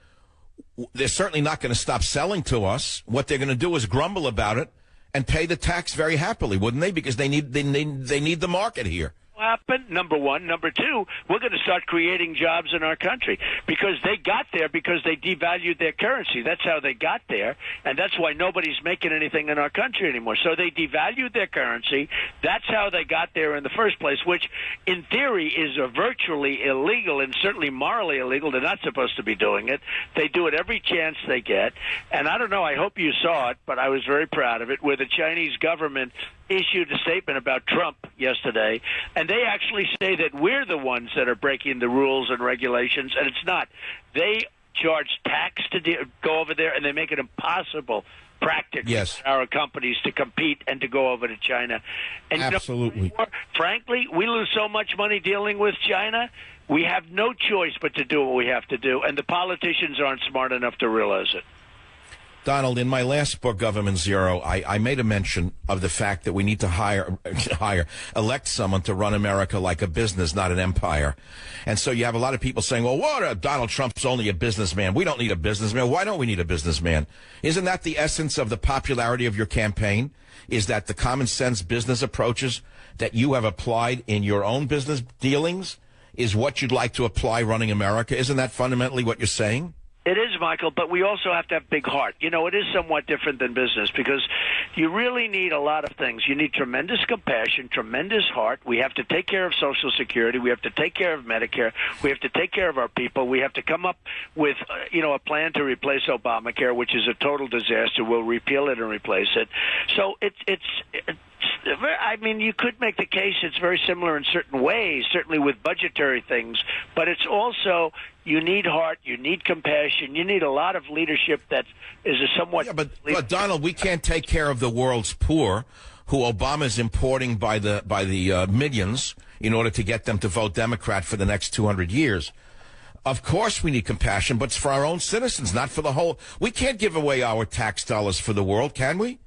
they're certainly not going to stop selling to us. What they're going to do is grumble about it and pay the tax very happily, wouldn't they? Because they need the market here. Happen, number one. Number two, we're going to start creating jobs in our country because they got there because they devalued their currency. That's how they got there, and that's why nobody's making anything in our country anymore. So they devalued their currency. That's how they got there in the first place, which in theory is virtually illegal and certainly morally illegal. They're not supposed to be doing it. They do it every chance they get, and I don't know, I hope you saw it, but I was very proud of it, where the Chinese government issued a statement about Trump yesterday, and they actually say that we're the ones that are breaking the rules and regulations, and it's not. They charge tax to go over there, and they make it impossible practically for our companies to compete and to go over to China. And absolutely. Frankly, we lose so much money dealing with China, we have no choice but to do what we have to do, and the politicians aren't smart enough to realize it. Donald, in my last book, Government Zero, I made a mention of the fact that we need to elect someone to run America like a business, not an empire. And so you have a lot of people saying, well, what? Donald Trump's only a businessman. We don't need a businessman. Why don't we need a businessman? Isn't that the essence of the popularity of your campaign? Is that the common sense business approaches that you have applied in your own business dealings is what you'd like to apply running America? Isn't that fundamentally what you're saying? It is, Michael, but we also have to have big heart. You know, it is somewhat different than business because you really need a lot of things. You need tremendous compassion, tremendous heart. We have to take care of Social Security. We have to take care of Medicare. We have to take care of our people. We have to come up with, a plan to replace Obamacare, which is a total disaster. We'll repeal it and replace it. So I mean, you could make the case it's very similar in certain ways, certainly with budgetary things, but it's also you need heart, you need compassion, you need a lot of leadership that is a somewhat... Yeah, but Donald, we can't take care of the world's poor, who Obama's importing by the millions in order to get them to vote Democrat for the next 200 years. Of course we need compassion, but it's for our own citizens, not for the whole... We can't give away our tax dollars for the world, can we?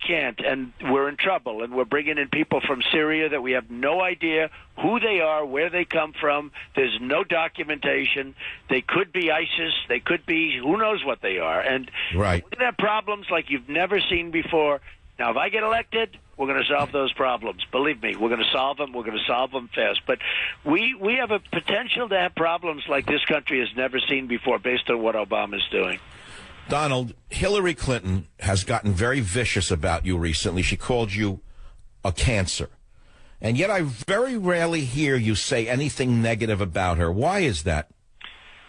Can't, and we're in trouble, and we're bringing in people from Syria that we have no idea who they are, where they come from. There's no documentation. They could be ISIS. They could be who knows what they are. And we're going to have problems like you've never seen before. Now, if I get elected, we're going to solve those problems. Believe me, we're going to solve them. We're going to solve them fast. But we have a potential to have problems like this country has never seen before based on what Obama's doing. Donald, Hillary Clinton has gotten very vicious about you recently. She called you a cancer. And yet I very rarely hear you say anything negative about her. Why is that?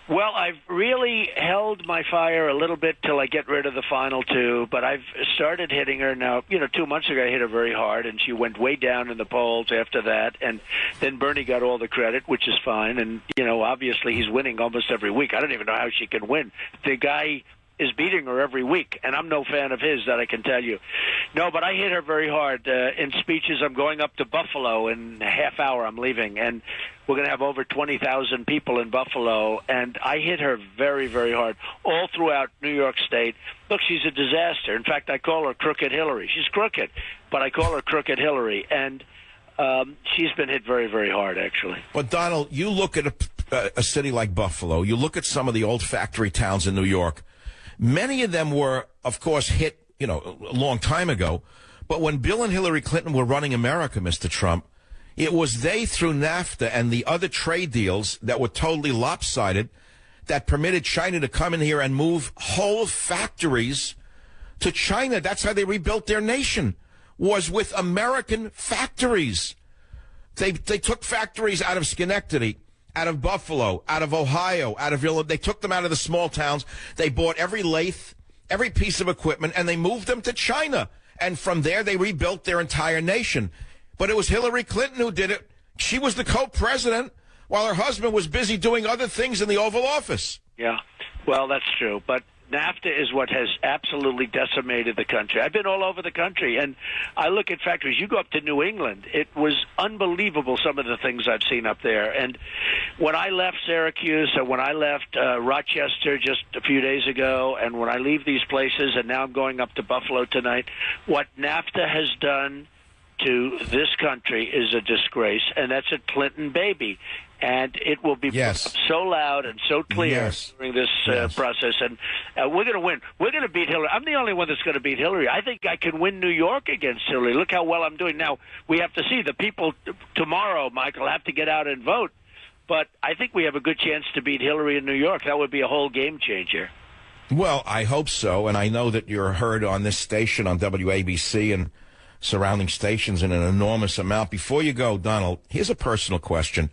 Well, I've really held my fire a little bit till I get rid of the final two, but I've started hitting her now. 2 months ago I hit her very hard, and she went way down in the polls after that, and then Bernie got all the credit, which is fine, and, obviously he's winning almost every week. I don't even know how she can win. The guy is beating her every week, and I'm no fan of his, that I can tell you. No, but I hit her very hard in speeches. I'm going up to Buffalo in a half hour. I'm leaving, and we're going to have over 20,000 people in Buffalo, and I hit her very, very hard all throughout New York State. Look, she's a disaster. In fact, I call her Crooked Hillary. She's crooked, but I call her Crooked Hillary, and she's been hit very, very hard, actually. But, Donald, you look at a city like Buffalo, you look at some of the old factory towns in New York. Many of them were, of course, hit, a long time ago. But when Bill and Hillary Clinton were running America, Mr. Trump, it was they through NAFTA and the other trade deals that were totally lopsided that permitted China to come in here and move whole factories to China. That's how they rebuilt their nation, was with American factories. They took factories out of Schenectady, out of Buffalo, out of Ohio, out of Illinois. They took them out of the small towns. They bought every lathe, every piece of equipment, and they moved them to China. And from there, they rebuilt their entire nation. But it was Hillary Clinton who did it. She was the co-president while her husband was busy doing other things in the Oval Office. Yeah, well, that's true. But NAFTA is what has absolutely decimated the country. I've been all over the country, and I look at factories. You go up to New England. It was unbelievable, some of the things I've seen up there. And when I left Syracuse and when I left Rochester just a few days ago, and when I leave these places, and now I'm going up to Buffalo tonight, what NAFTA has done to this country is a disgrace, and that's a Clinton baby. And it will be so loud and so clear during this process. And we're going to win. We're going to beat Hillary. I'm the only one that's going to beat Hillary. I think I can win New York against Hillary. Look how well I'm doing. Now, we have to see. The people tomorrow, Michael, have to get out and vote. But I think we have a good chance to beat Hillary in New York. That would be a whole game changer. Well, I hope so. And I know that you're heard on this station, on WABC and surrounding stations in an enormous amount. Before you go, Donald, here's a personal question.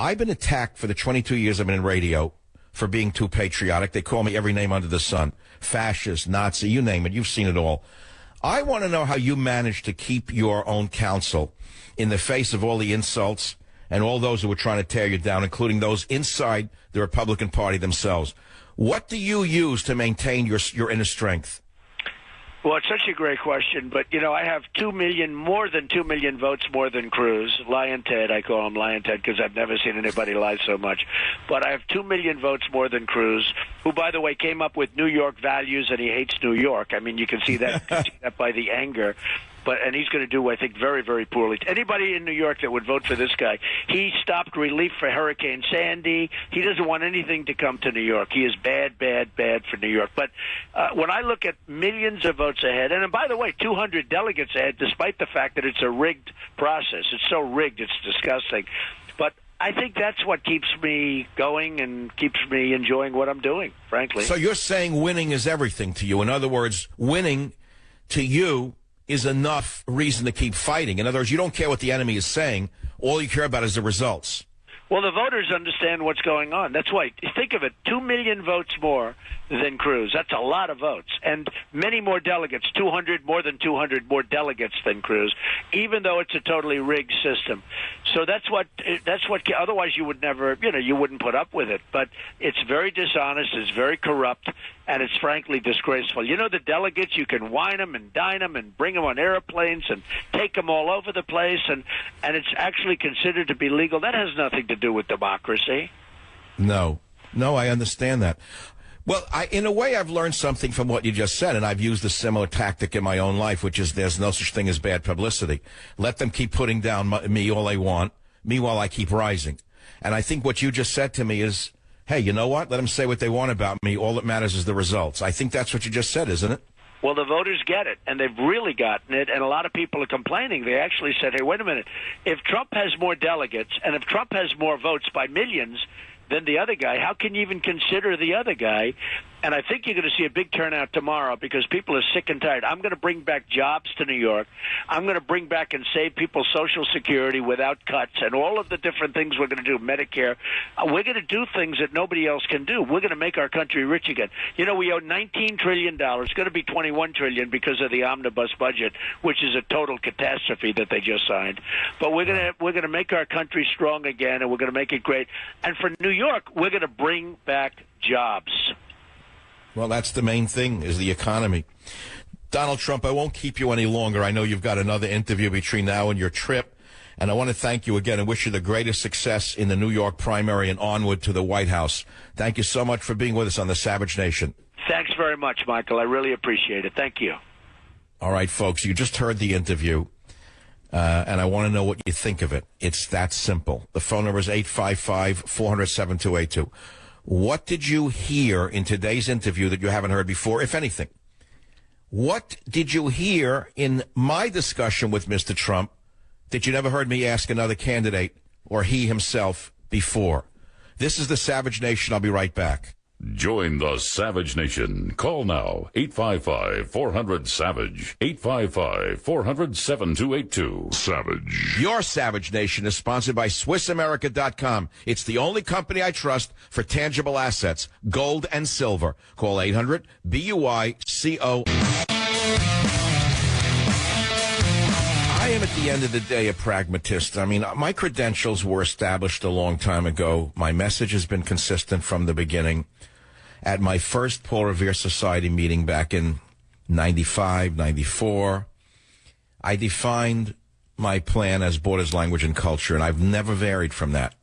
I've been attacked for the 22 years I've been in radio for being too patriotic. They call me every name under the sun. Fascist, Nazi, you name it. You've seen it all. I want to know how you managed to keep your own counsel in the face of all the insults and all those who were trying to tear you down, including those inside the Republican Party themselves. What do you use to maintain your inner strength? Well, it's such a great question, but, you know, I have 2 million, more than 2 million votes more than Cruz. Lion Ted, I call him Lion Ted because I've never seen anybody lie so much. But I have 2 million votes more than Cruz, who, by the way, came up with New York values, and he hates New York. I mean, you can see that, by the anger. And he's going to do, I think, very, very poorly. Anybody in New York that would vote for this guy, he stopped relief for Hurricane Sandy. He doesn't want anything to come to New York. He is bad, bad, bad for New York. But when I look at millions of votes ahead, and by the way, 200 delegates ahead, despite the fact that it's a rigged process. It's so rigged, it's disgusting. But I think that's what keeps me going and keeps me enjoying what I'm doing, frankly. So you're saying winning is everything to you. In other words, winning to you is enough reason to keep fighting. In other words, you don't care what the enemy is saying. All you care about is the results. Well, the voters understand what's going on. That's why, think of it, 2 million votes more than Cruz. That's a lot of votes. And many more delegates, more than 200 more delegates than Cruz, even though it's a totally rigged system. So that's what, otherwise you would never, you wouldn't put up with it. But it's very dishonest, it's very corrupt, and it's frankly disgraceful. The delegates, you can wine them and dine them and bring them on airplanes and take them all over the place, and it's actually considered to be legal. That has nothing to do with democracy. No, I understand that. Well, in a way, I've learned something from what you just said, and I've used a similar tactic in my own life, which is there's no such thing as bad publicity. Let them keep putting down me all they want. Meanwhile, I keep rising. And I think what you just said to me is, hey, you know what? Let them say what they want about me. All that matters is the results. I think that's what you just said, isn't it? Well, the voters get it, and they've really gotten it, and a lot of people are complaining. They actually said, hey, wait a minute. If Trump has more delegates, and if Trump has more votes by millions than the other guy, how can you even consider the other guy? And I think you're going to see a big turnout tomorrow because people are sick and tired. I'm going to bring back jobs to New York. I'm going to bring back and save people Social Security without cuts and all of the different things we're going to do, Medicare. We're going to do things that nobody else can do. We're going to make our country rich again. We owe $19 trillion. It's going to be $21 trillion because of the omnibus budget, which is a total catastrophe that they just signed. But we're going to make our country strong again, and we're going to make it great. And for New York, we're going to bring back jobs. Well, that's the main thing, is the economy. Donald Trump, I won't keep you any longer. I know you've got another interview between now and your trip, and I want to thank you again and wish you the greatest success in the New York primary and onward to the White House. Thank you so much for being with us on the Savage Nation. Thanks very much, Michael. I really appreciate it. Thank you. All right, folks, you just heard the interview, and I want to know what you think of it. It's that simple. The phone number is 855-400-7282. What did you hear in today's interview that you haven't heard before, if anything? What did you hear in my discussion with Mr. Trump that you never heard me ask another candidate or he himself before? This is the Savage Nation. I'll be right back. Join the Savage Nation. Call now, 855-400-SAVAGE, 855-400-7282. Savage. Your Savage Nation is sponsored by SwissAmerica.com. It's the only company I trust for tangible assets, gold and silver. Call 800-BUICO. I am, at the end of the day, a pragmatist. I mean, my credentials were established a long time ago. My message has been consistent from the beginning. At my first Paul Revere Society meeting back in 95, 94, I defined my plan as Borders, Language, and Culture, and I've never varied from that.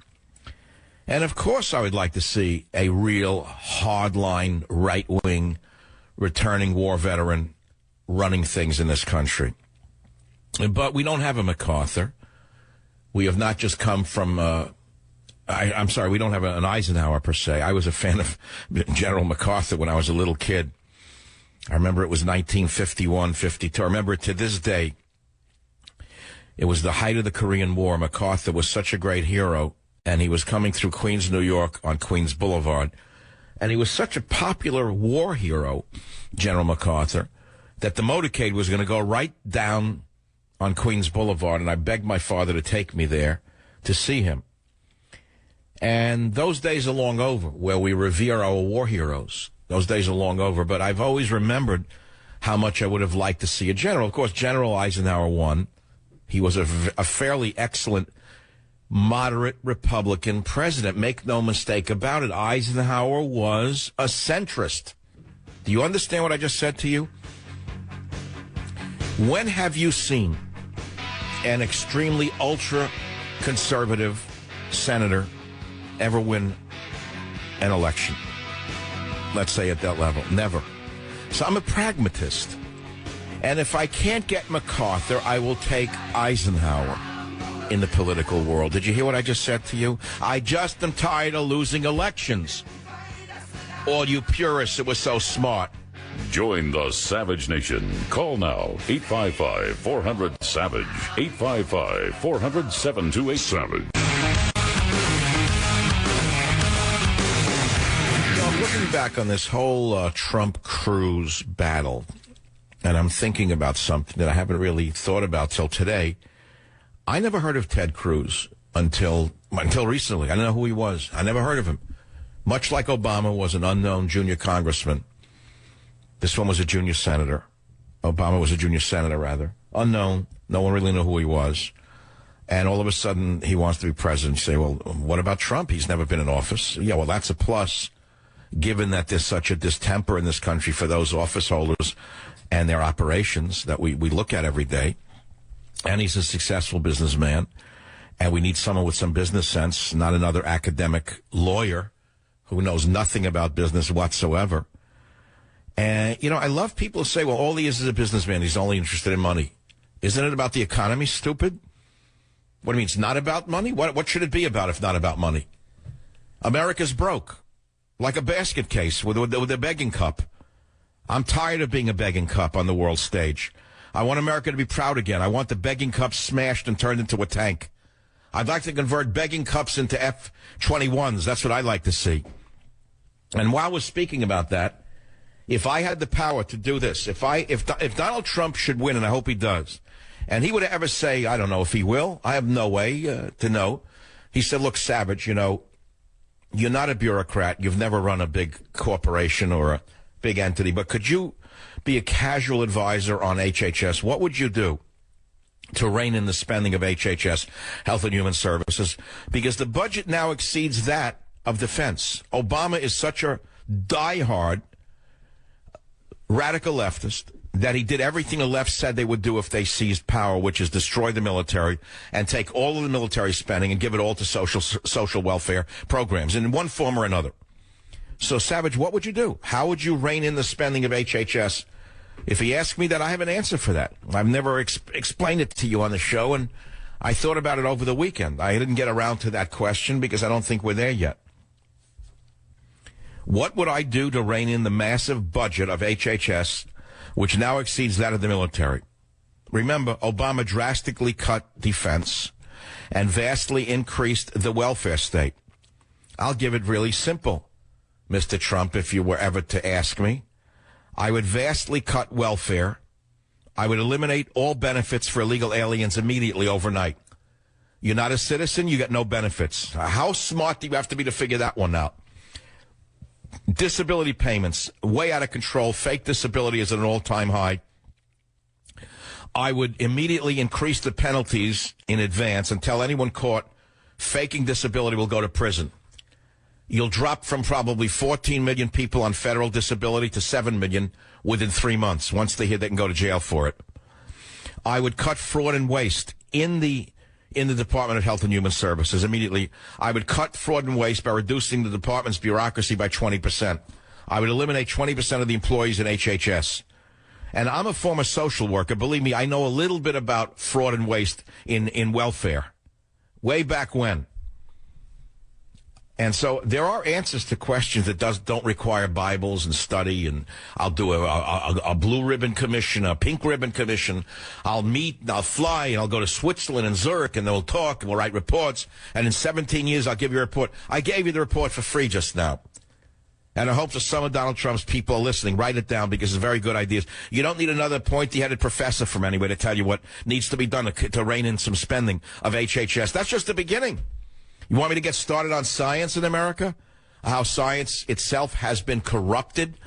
And, of course, I would like to see a real hardline, right-wing, returning war veteran running things in this country. But we don't have a MacArthur. We have not just come from... I'm sorry, we don't have an Eisenhower, per se. I was a fan of General MacArthur when I was a little kid. I remember it was 1951, 52. I remember it to this day. It was the height of the Korean War. MacArthur was such a great hero, and he was coming through Queens, New York on Queens Boulevard. And he was such a popular war hero, General MacArthur, that the motorcade was going to go right down on Queens Boulevard, and I begged my father to take me there to see him. And those days are long over, where we revere our war heroes. Those days are long over, but I've always remembered how much I would have liked to see a general. Of course, General Eisenhower won. He was a fairly excellent, moderate Republican president. Make no mistake about it, Eisenhower was a centrist. Do you understand what I just said to you? When have you seen an extremely ultra-conservative senator ever win an election? Let's say at that level. Never. So I'm a pragmatist. And if I can't get MacArthur, I will take Eisenhower in the political world. Did you hear what I just said to you? I just am tired of losing elections. All you purists, it was so smart. Join the Savage Nation. Call now, 855-400-SAVAGE, 855-400-7282. Savage. Looking back on this whole Trump-Cruz battle, and I'm thinking about something that I haven't really thought about till today. I never heard of Ted Cruz until recently. I didn't know who he was. I never heard of him. Much like Obama was an unknown junior congressman, this one was a junior senator. Obama was a junior senator, rather. Unknown. No one really knew who he was. And all of a sudden, he wants to be president. You say, well, what about Trump? He's never been in office. Yeah, well, that's a plus, given that there's such a distemper in this country for those office holders and their operations that we look at every day. And he's a successful businessman. And we need someone with some business sense, not another academic lawyer who knows nothing about business whatsoever. And, you know, I love people who say, well, all he is a businessman. He's only interested in money. Isn't it about the economy, stupid? What do you mean, it's not about money? What should it be about if not about money? America's broke, like a basket case with a begging cup. I'm tired of being a begging cup on the world stage. I want America to be proud again. I want the begging cup smashed and turned into a tank. I'd like to convert begging cups into F-21s. That's what I'd like to see. And while we're speaking about that, if I had the power to do this, if Donald Trump should win, and I hope he does, and he would ever say, I don't know if he will, I have no way to know. He said, look, Savage, you know, you're not a bureaucrat. You've never run a big corporation or a big entity, but could you be a casual advisor on HHS? What would you do to rein in the spending of HHS, Health and Human Services? Because the budget now exceeds that of defense. Obama is such a diehard radical leftist that he did everything the left said they would do if they seized power, which is destroy the military and take all of the military spending and give it all to social welfare programs in one form or another. So, Savage, what would you do? How would you rein in the spending of HHS? If he asked me that, I have an answer for that. I've never explained it to you on the show, and I thought about it over the weekend. I didn't get around to that question because I don't think we're there yet. What would I do to rein in the massive budget of HHS which now exceeds that of the military. Remember, Obama drastically cut defense and vastly increased the welfare state. I'll give it really simple, Mr. Trump, if you were ever to ask me. I would vastly cut welfare. I would eliminate all benefits for illegal aliens immediately overnight. You're not a citizen, you get no benefits. How smart do you have to be to figure that one out? Disability payments, way out of control. Fake disability is at an all-time high. I would immediately increase the penalties in advance and tell anyone caught faking disability will go to prison. You'll drop from probably 14 million people on federal disability to 7 million within 3 months. Once they hear they can go to jail for it. I would cut fraud and waste in the Department of Health and Human Services immediately. I would cut fraud and waste by reducing the department's bureaucracy by 20%. I would eliminate 20% of the employees in HHS. And I'm a former social worker. Believe me, I know a little bit about fraud and waste in welfare. Way back when. And so there are answers to questions that don't require Bibles and study. And I'll do a blue ribbon commission, a pink ribbon commission. I'll fly, and I'll go to Switzerland and Zurich, and we'll talk, and we'll write reports. And in 17 years, I'll give you a report. I gave you the report for free just now. And I hope that some of Donald Trump's people are listening. Write it down because it's very good ideas. You don't need another pointy-headed professor from anywhere to tell you what needs to be done to rein in some spending of HHS. That's just the beginning. You want me to get started on science in America? How science itself has been corrupted?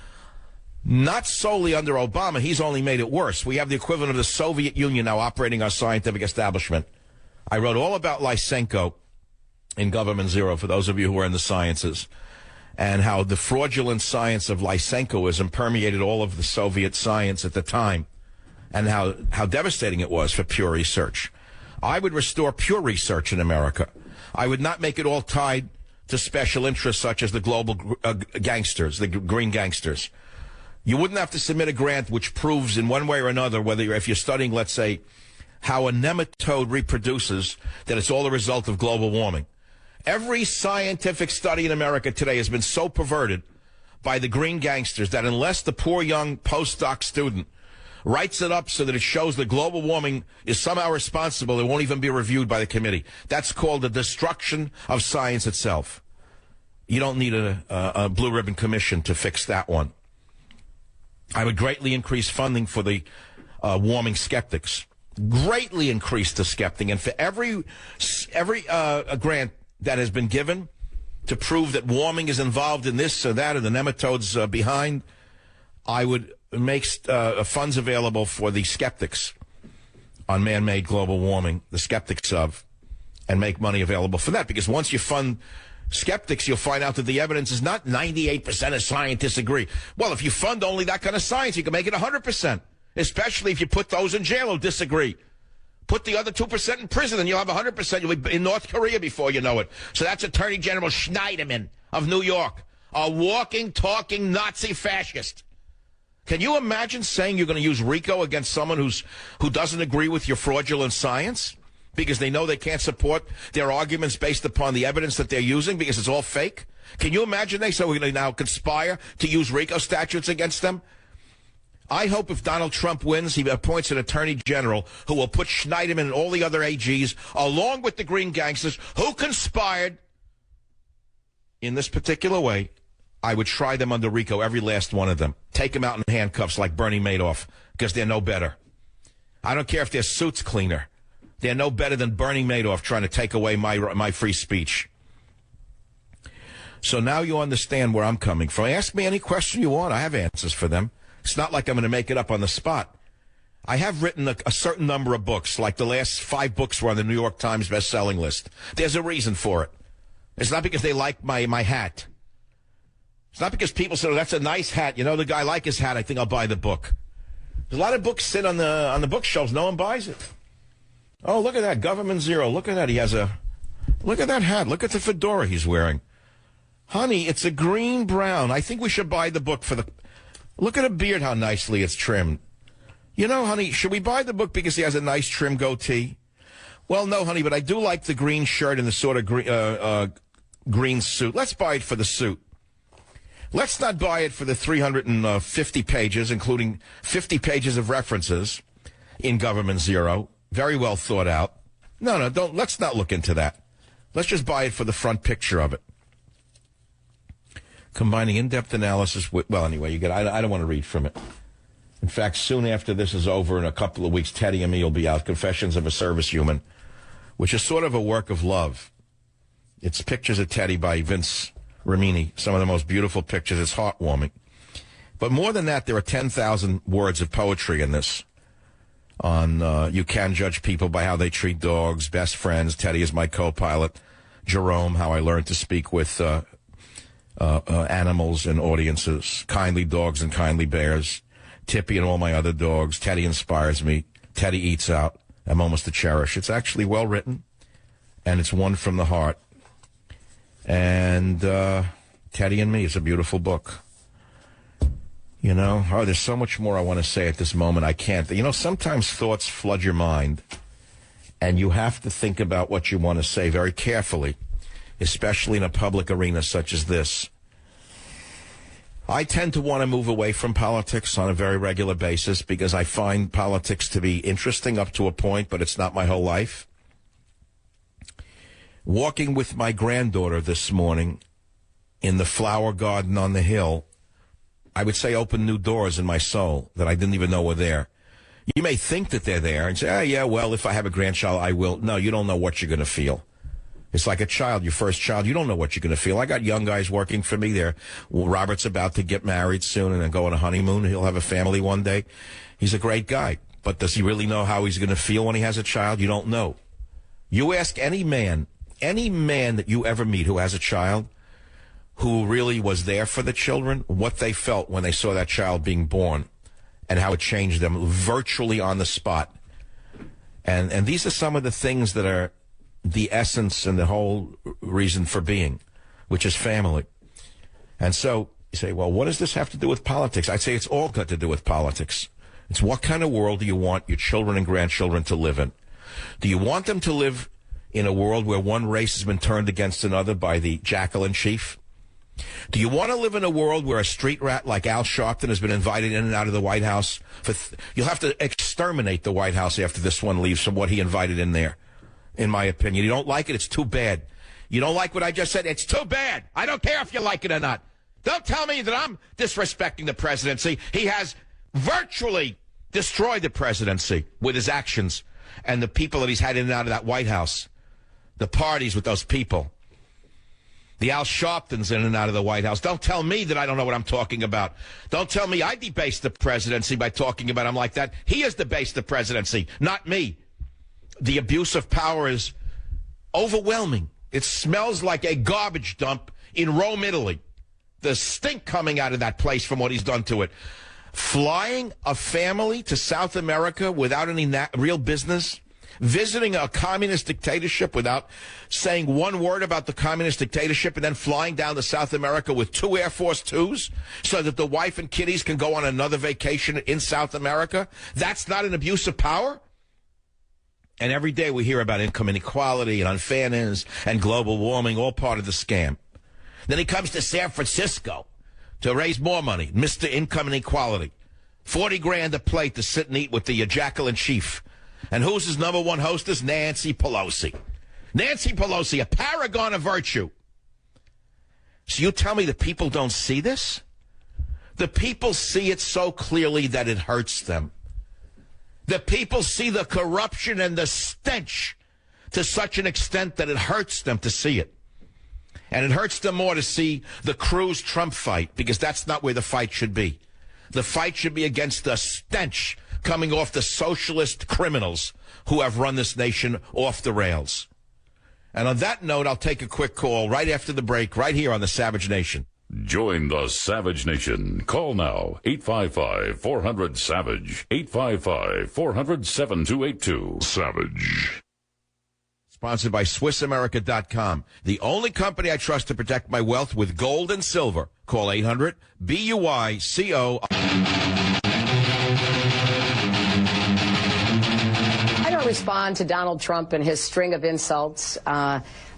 Not solely under Obama. He's only made it worse. We have the equivalent of the Soviet Union now operating our scientific establishment. I wrote all about Lysenko in Government Zero, for those of you who are in the sciences, and how the fraudulent science of Lysenkoism permeated all of the Soviet science at the time, and how devastating it was for pure research. I would restore pure research in America. I would not make it all tied to special interests such as the global gangsters, the green gangsters. You wouldn't have to submit a grant which proves in one way or another, if you're studying, let's say, how a nematode reproduces, that it's all a result of global warming. Every scientific study in America today has been so perverted by the green gangsters that unless the poor young postdoc student writes it up so that it shows that global warming is somehow responsible, it won't even be reviewed by the committee. That's called the destruction of science itself. You don't need a blue ribbon commission to fix that one. I would greatly increase funding for the warming skeptics. Greatly increase the skeptic. And for every grant that has been given to prove that warming is involved in this or that or the nematodes behind, I would make funds available for the skeptics on man-made global warming, the skeptics of, and make money available for that. Because once you fund skeptics, you'll find out that the evidence is not 98% of scientists agree. Well, if you fund only that kind of science, you can make it 100%, especially if you put those in jail who disagree. Put the other 2% in prison, and you'll have 100%. You'll be in North Korea before you know it. So that's Attorney General Schneiderman of New York, a walking, talking Nazi fascist. Can you imagine saying you're going to use RICO against someone who doesn't agree with your fraudulent science because they know they can't support their arguments based upon the evidence that they're using because it's all fake? Can you imagine they say we're going to now conspire to use RICO statutes against them? I hope if Donald Trump wins, he appoints an attorney general who will put Schneiderman and all the other AGs, along with the green gangsters who conspired in this particular way. I would try them under RICO, every last one of them. Take them out in handcuffs like Bernie Madoff, because they're no better. I don't care if their suit's cleaner. They're no better than Bernie Madoff trying to take away my free speech. So now you understand where I'm coming from. Ask me any question you want. I have answers for them. It's not like I'm going to make it up on the spot. I have written a certain number of books, like the last 5 books were on the New York Times best-selling list. There's a reason for it. It's not because they like my hat. It's not because people say, oh, that's a nice hat. You know, the guy like his hat. I think I'll buy the book. There's a lot of books sit on the bookshelves. No one buys it. Oh, look at that. Government Zero. Look at that. Look at that hat. Look at the fedora he's wearing. Honey, it's a green-brown. I think we should buy the book for the... Look at a beard, how nicely it's trimmed. You know, honey, should we buy the book because he has a nice trim goatee? Well, no, honey, but I do like the green shirt and the sort of green suit. Let's buy it for the suit. Let's not buy it for the 350 pages, including 50 pages of references in Government Zero. Very well thought out. No, don't. Let's not look into that. Let's just buy it for the front picture of it. Combining in-depth analysis with, well, anyway, I don't want to read from it. In fact, soon after this is over, in a couple of weeks, Teddy and me will be out, Confessions of a Service Human, which is sort of a work of love. It's pictures of Teddy by Vince Rimini, some of the most beautiful pictures. It's heartwarming. But more than that, there are 10,000 words of poetry in this. You can judge people by how they treat dogs, best friends. Teddy is my co-pilot. Jerome, how I learned to speak with animals and audiences, kindly dogs and kindly bears. Tippy and all my other dogs. Teddy inspires me. Teddy eats out. A Moments to Cherish. It's actually well written, and it's one from the heart. And Teddy and Me is a beautiful book. You know, there's so much more I want to say at this moment. I can't. You know, sometimes thoughts flood your mind, and you have to think about what you want to say very carefully, especially in a public arena such as this. I tend to want to move away from politics on a very regular basis because I find politics to be interesting up to a point, but it's not my whole life. Walking with my granddaughter this morning in the flower garden on the hill, I would say opened new doors in my soul that I didn't even know were there. You may think that they're there and say, oh, yeah, well, if I have a grandchild, I will. No, you don't know what you're going to feel. It's like a child, your first child. You don't know what you're going to feel. I got young guys working for me there. Well, Robert's about to get married soon and then go on a honeymoon. He'll have a family one day. He's a great guy. But does he really know how he's going to feel when he has a child? You don't know. You ask any man that you ever meet who has a child, who really was there for the children, what they felt when they saw that child being born and how it changed them virtually on the spot. And these are some of the things that are the essence and the whole reason for being, which is family. And so you say, well, what does this have to do with politics? I'd say it's all got to do with politics. It's what kind of world do you want your children and grandchildren to live in? Do you want them to live in a world where one race has been turned against another by the jackal in chief? Do you want to live in a world where a street rat like Al Sharpton has been invited in and out of the White House? You'll have to exterminate the White House after this one leaves from what he invited in there. In my opinion. You don't like it? It's too bad. You don't like what I just said? It's too bad. I don't care if you like it or not. Don't tell me that I'm disrespecting the presidency. He has virtually destroyed the presidency with his actions and the people that he's had in and out of that White House. The parties with those people. The Al Sharptons in and out of the White House. Don't tell me that I don't know what I'm talking about. Don't tell me I debased the presidency by talking about him like that. He has debased the presidency, not me. The abuse of power is overwhelming. It smells like a garbage dump in Rome, Italy. The stink coming out of that place from what he's done to it. Flying a family to South America without any real business. Visiting a communist dictatorship without saying one word about the communist dictatorship, and then flying down to South America with 2 Air Force Twos so that the wife and kiddies can go on another vacation in South America. That's not an abuse of power? And every day we hear about income inequality and unfairness and global warming, all part of the scam. Then he comes to San Francisco to raise more money, Mr. Income Inequality. 40 grand a plate to sit and eat with the jackal in chief. And who's his number one hostess? Nancy Pelosi. Nancy Pelosi, a paragon of virtue. So you tell me the people don't see this? The people see it so clearly that it hurts them. The people see the corruption and the stench to such an extent that it hurts them to see it. And it hurts them more to see the Cruz-Trump fight, because that's not where the fight should be. The fight should be against the stench coming off the socialist criminals who have run this nation off the rails. And on that note, I'll take a quick call right after the break, right here on the Savage Nation. Join the Savage Nation. Call now, 855-400-SAVAGE, 855-400-7282. Savage. Sponsored by SwissAmerica.com, the only company I trust to protect my wealth with gold and silver. Call 800-BUYCO. I don't respond to Donald Trump and his string of insults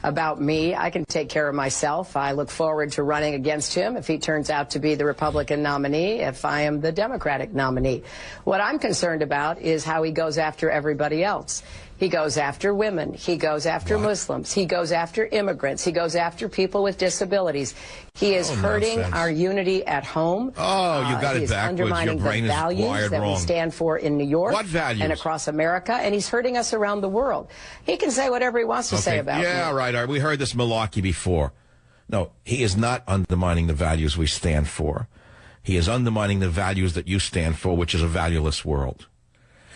about me. I can take care of myself. I look forward to running against him if he turns out to be the Republican nominee, if I am the Democratic nominee. What I'm concerned about is how he goes after everybody else. He goes after women. He goes after Muslims. He goes after immigrants. He goes after people with disabilities. He is hurting our unity at home. Oh, you got it backwards. Undermining Your brain the is values wired that wrong. we stand for in New York What values? and across America, and he's hurting us around the world. He can say whatever he wants to say about me. Yeah, right. We heard this malarkey before. No, he is not undermining the values we stand for. He is undermining the values that you stand for, which is a valueless world.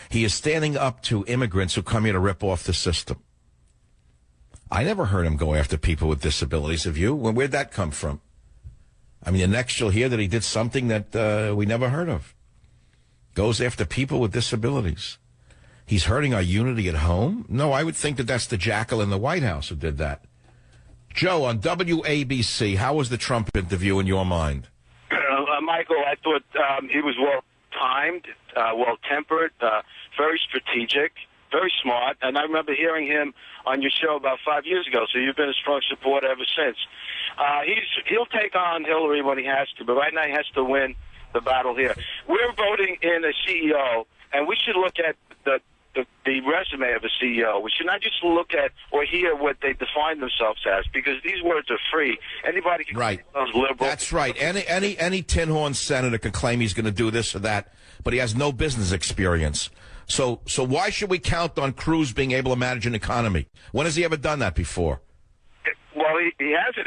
He is standing up to immigrants who come here to rip off the system. I never heard him go after people with disabilities. Have you? Where'd that come from? I mean, the next you'll hear that he did something that we never heard of. Goes after people with disabilities. He's hurting our unity at home? No, I would think that that's the jackal in the White House who did that. Joe, on WABC, how was the Trump interview in your mind? Michael, I thought he was well-timed, well-tempered, very strategic, very smart. And I remember hearing him on your show about 5 years ago, so you've been a strong supporter ever since. He'll take on Hillary when he has to, but right now he has to win the battle here. We're voting in a CEO, and we should look at the resume of a CEO. We should not just look at or hear what they define themselves as, because these words are free. Anybody can Right. call themselves liberal. That's right. Any tin horn senator can claim he's going to do this or that, but he has no business experience. So why should we count on Cruz being able to manage an economy? When has he ever done that before? Well, he hasn't.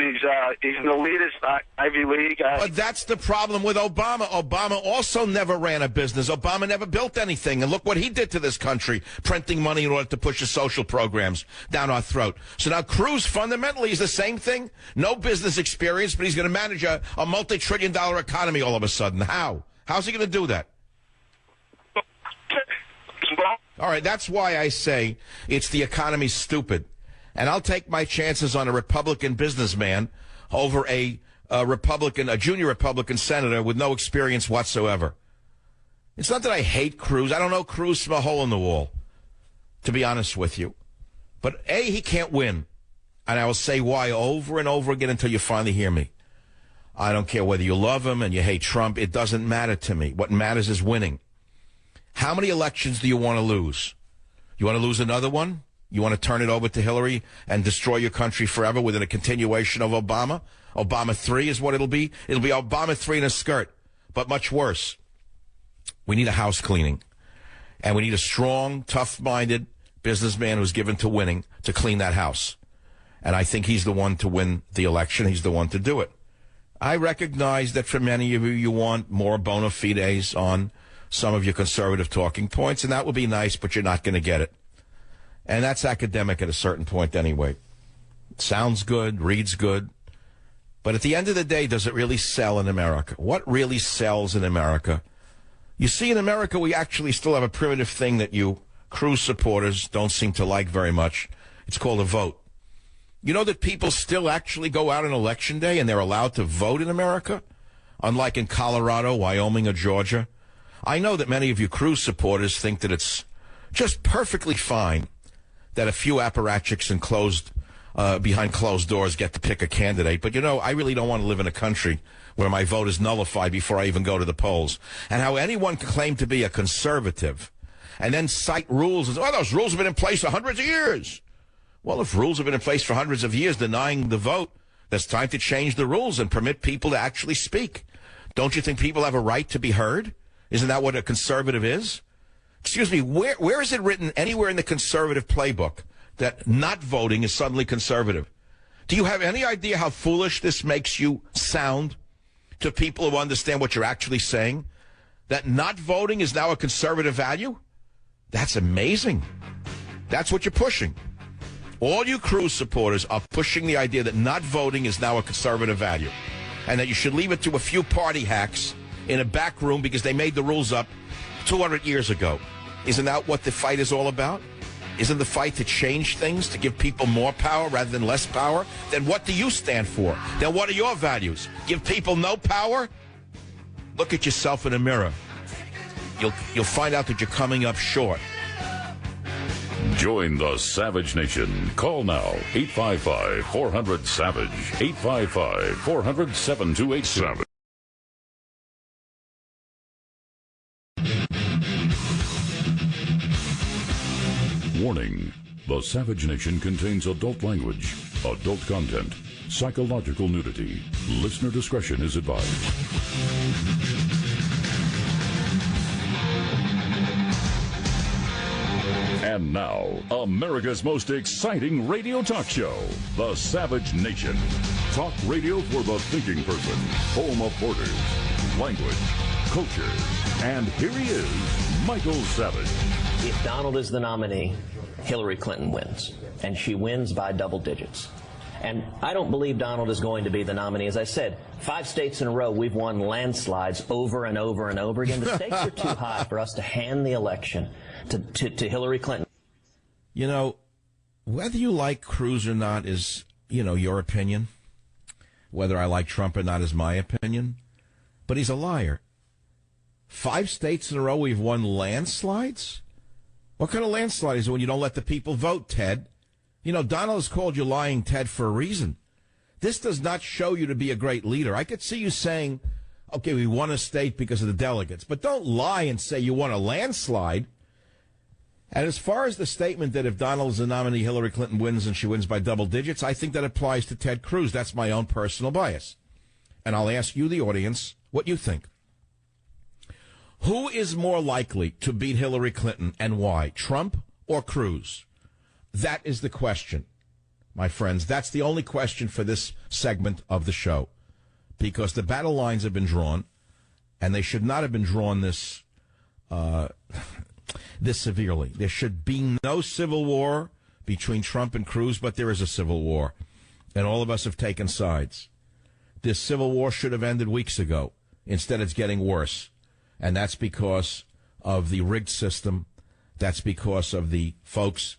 He's an elitist Ivy League. But that's the problem with Obama. Obama also never ran a business. Obama never built anything. And look what he did to this country, printing money in order to push his social programs down our throat. So now Cruz fundamentally is the same thing. No business experience, but he's going to manage a multi-trillion-dollar economy all of a sudden. How? How's he going to do that? All right, that's why I say it's the economy's stupid. And I'll take my chances on a Republican businessman over a junior Republican senator with no experience whatsoever. It's not that I hate Cruz. I don't know Cruz from a hole in the wall, to be honest with you. But, A, he can't win. And I will say why over and over again until you finally hear me. I don't care whether you love him and you hate Trump. It doesn't matter to me. What matters is winning. How many elections do you want to lose? You want to lose another one? You want to turn it over to Hillary and destroy your country forever within a continuation of Obama? Obama 3 is what it'll be. It'll be Obama 3 in a skirt, but much worse. We need a house cleaning. And we need a strong, tough-minded businessman who's given to winning to clean that house. And I think he's the one to win the election. He's the one to do it. I recognize that for many of you, you want more bona fides on some of your conservative talking points, and that would be nice, but you're not going to get it. And that's academic at a certain point anyway. Sounds good, reads good. But at the end of the day, does it really sell in America? What really sells in America? You see, in America, we actually still have a primitive thing that you Cruz supporters don't seem to like very much. It's called a vote. You know that people still actually go out on Election Day and they're allowed to vote in America? Unlike in Colorado, Wyoming, or Georgia. I know that many of you Cruz supporters think that it's just perfectly fine that a few apparatchiks behind closed doors get to pick a candidate. But, you know, I really don't want to live in a country where my vote is nullified before I even go to the polls. And how anyone can claim to be a conservative and then cite rules and say, oh, those rules have been in place for hundreds of years. Well, if rules have been in place for hundreds of years denying the vote, there's time to change the rules and permit people to actually speak. Don't you think people have a right to be heard? Isn't that what a conservative is? Excuse me, where is it written anywhere in the conservative playbook that not voting is suddenly conservative? Do you have any idea how foolish this makes you sound to people who understand what you're actually saying? That not voting is now a conservative value? That's amazing. That's what you're pushing. All you Cruz supporters are pushing the idea that not voting is now a conservative value and that you should leave it to a few party hacks in a back room because they made the rules up 200 years ago. Isn't that what the fight is all about? Isn't the fight to change things, to give people more power rather than less power? Then what do you stand for? Then what are your values? Give people no power? Look at yourself in a mirror. You'll find out that you're coming up short. Join the Savage Nation. Call now, 855-400-SAVAGE, 855-400-7287. Warning, the Savage Nation contains adult language, adult content, psychological nudity. Listener discretion is advised. And now, America's most exciting radio talk show, The Savage Nation. Talk radio for the thinking person, home of borders, language, culture. And here he is, Michael Savage. If Donald is the nominee, Hillary Clinton wins, and she wins by double digits. And I don't believe Donald is going to be the nominee. As I said, 5 states in a row, we've won landslides over and over and over again. The stakes are too high for us to hand the election to Hillary Clinton. You know, whether you like Cruz or not is, your opinion. Whether I like Trump or not is my opinion. But he's a liar. 5 states in a row we've won landslides? What kind of landslide is it when you don't let the people vote, Ted? Donald has called you lying, Ted, for a reason. This does not show you to be a great leader. I could see you saying, okay, we won a state because of the delegates, but don't lie and say you won a landslide. And as far as the statement that if Donald is the nominee, Hillary Clinton wins and she wins by double digits, I think that applies to Ted Cruz. That's my own personal bias. And I'll ask you, the audience, what you think. Who is more likely to beat Hillary Clinton and why, Trump or Cruz? That is the question, my friends. That's the only question for this segment of the show, because the battle lines have been drawn, and they should not have been drawn this severely. There should be no civil war between Trump and Cruz, but there is a civil war, and all of us have taken sides. This civil war should have ended weeks ago. Instead, it's getting worse, and that's because of the rigged system. That's because of the folks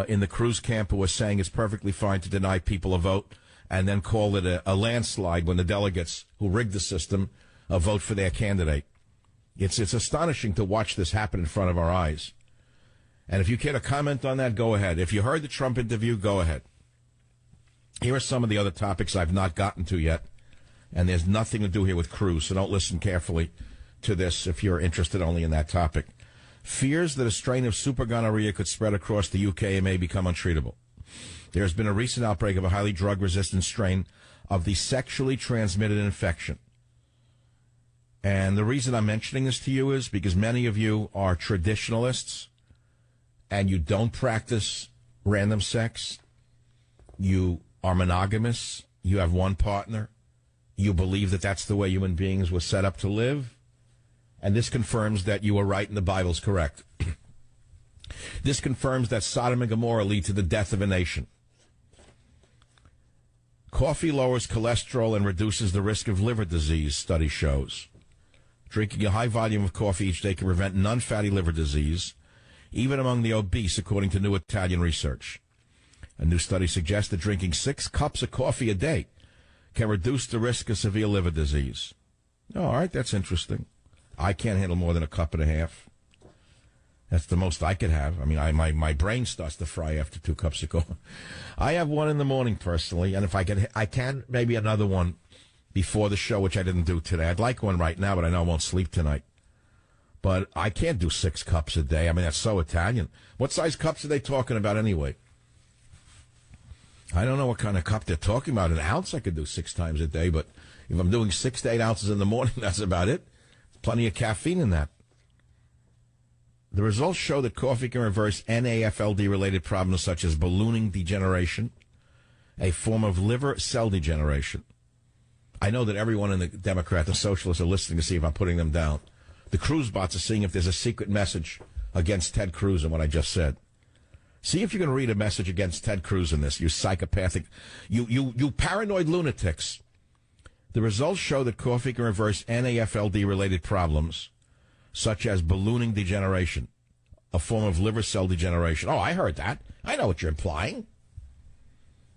in the Cruz camp who are saying it's perfectly fine to deny people a vote and then call it a landslide when the delegates who rigged the system vote for their candidate. It's astonishing to watch this happen in front of our eyes. And if you care to comment on that, go ahead. If you heard the Trump interview, go ahead. Here are some of the other topics I've not gotten to yet, and there's nothing to do here with Cruz, so don't listen carefully to this if you're interested only in that topic. Fears that a strain of super gonorrhea could spread across the UK and may become untreatable. There has been a recent outbreak of a highly drug-resistant strain of the sexually transmitted infection. And the reason I'm mentioning this to you is because many of you are traditionalists and you don't practice random sex. You are monogamous. You have one partner. You believe that that's the way human beings were set up to live. And this confirms that you were right and the Bible's correct. This confirms that Sodom and Gomorrah lead to the death of a nation. Coffee lowers cholesterol and reduces the risk of liver disease, study shows. Drinking a high volume of coffee each day can prevent non-fatty liver disease, even among the obese, according to new Italian research. A new study suggests that drinking 6 cups of coffee a day can reduce the risk of severe liver disease. All right, that's interesting. I can't handle more than a cup and a half. That's the most I could have. I mean, my brain starts to fry after 2 cups of coffee. I have one in the morning personally, and if I can maybe another one before the show, which I didn't do today. I'd like one right now, but I know I won't sleep tonight. But I can't do 6 cups a day. I mean, that's so Italian. What size cups are they talking about anyway? I don't know what kind of cup they're talking about. An ounce I could do 6 times a day, but if I'm doing 6 to 8 ounces in the morning, that's about it. Plenty of caffeine in that. The results show that coffee can reverse NAFLD-related problems such as ballooning degeneration, a form of liver cell degeneration. I know that everyone in the Democrat and Socialists are listening to see if I'm putting them down. The Cruz bots are seeing if there's a secret message against Ted Cruz in what I just said. See if you can read a message against Ted Cruz in this, you psychopathic, you paranoid lunatics. The results show that coffee can reverse NAFLD-related problems, such as ballooning degeneration, a form of liver cell degeneration. Oh, I heard that. I know what you're implying.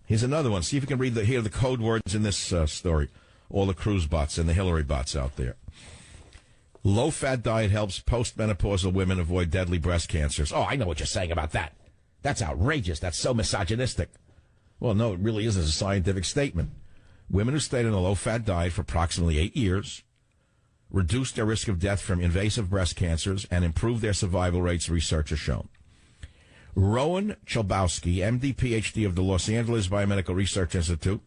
Here's another one. See if you can hear the code words in this story. All the Cruz bots and the Hillary bots out there. Low-fat diet helps postmenopausal women avoid deadly breast cancers. Oh, I know what you're saying about that. That's outrageous. That's so misogynistic. Well, no, it really is a scientific statement. Women who stayed on a low-fat diet for approximately 8 years reduced their risk of death from invasive breast cancers and improved their survival rates, research has shown. Rowan Chelbowski, MD, PhD of the Los Angeles Biomedical Research Institute,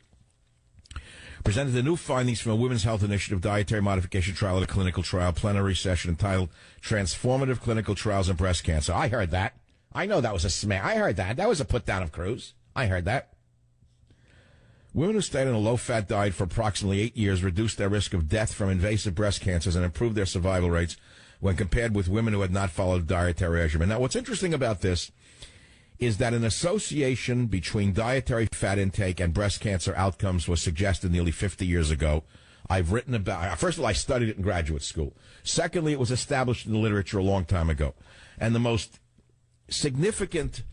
presented the new findings from a Women's Health Initiative dietary modification trial at a clinical trial plenary session entitled Transformative Clinical Trials in Breast Cancer. I heard that. I know that was a smash. I heard that. That was a put down of Cruz. I heard that. Women who stayed on a low-fat diet for approximately 8 years reduced their risk of death from invasive breast cancers and improved their survival rates when compared with women who had not followed a dietary regimen. Now, what's interesting about this is that an association between dietary fat intake and breast cancer outcomes was suggested nearly 50 years ago. I've written about, first of all, I studied it in graduate school. Secondly, it was established in the literature a long time ago. And the most significant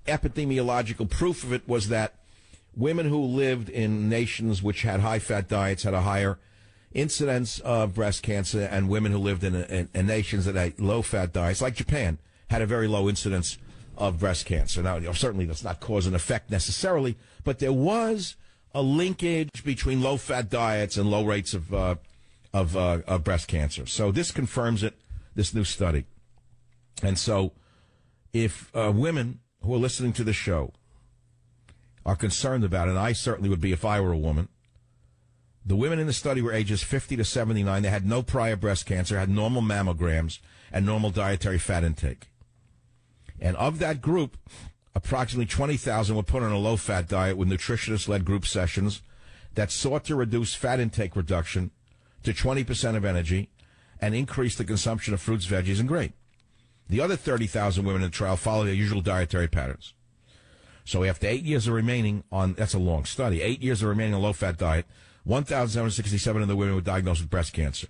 epidemiological proof of it was that women who lived in nations which had high-fat diets had a higher incidence of breast cancer, and women who lived in nations that had low-fat diets, like Japan, had a very low incidence of breast cancer. Now, certainly that's not cause and effect necessarily, but there was a linkage between low-fat diets and low rates of breast cancer. So this confirms it, this new study. And so if women who are listening to the show are concerned about it, and I certainly would be if I were a woman. The women in the study were ages 50 to 79. They had no prior breast cancer, had normal mammograms, and normal dietary fat intake. And of that group, approximately 20,000 were put on a low-fat diet with nutritionist-led group sessions that sought to reduce fat intake reduction to 20% of energy and increase the consumption of fruits, veggies, and grain. The other 30,000 women in the trial followed their usual dietary patterns. So after 8 years of remaining on, that's a long study, 8 years of remaining on a low-fat diet, 1,767 of the women were diagnosed with breast cancer.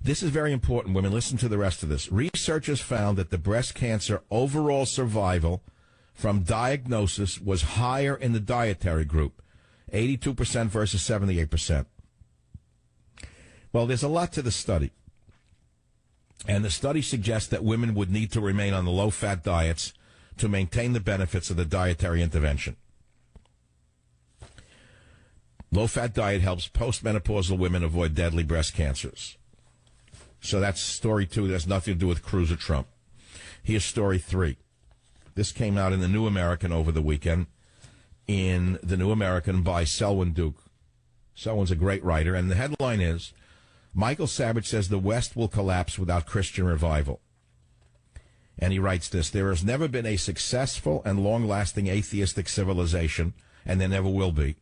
This is very important, women. Listen to the rest of this. Researchers found that the breast cancer overall survival from diagnosis was higher in the dietary group, 82% versus 78%. Well, there's a lot to the study. And the study suggests that women would need to remain on the low-fat diets to maintain the benefits of the dietary intervention. Low-fat diet helps postmenopausal women avoid deadly breast cancers. So that's story 2. That has nothing to do with Cruz or Trump. Here's story 3. This came out in the New American over the weekend, in the New American by Selwyn Duke. Selwyn's a great writer, and the headline is, Michael Savage says the West will collapse without Christian revival. And he writes this, there has never been a successful and long-lasting atheistic civilization, and there never will be,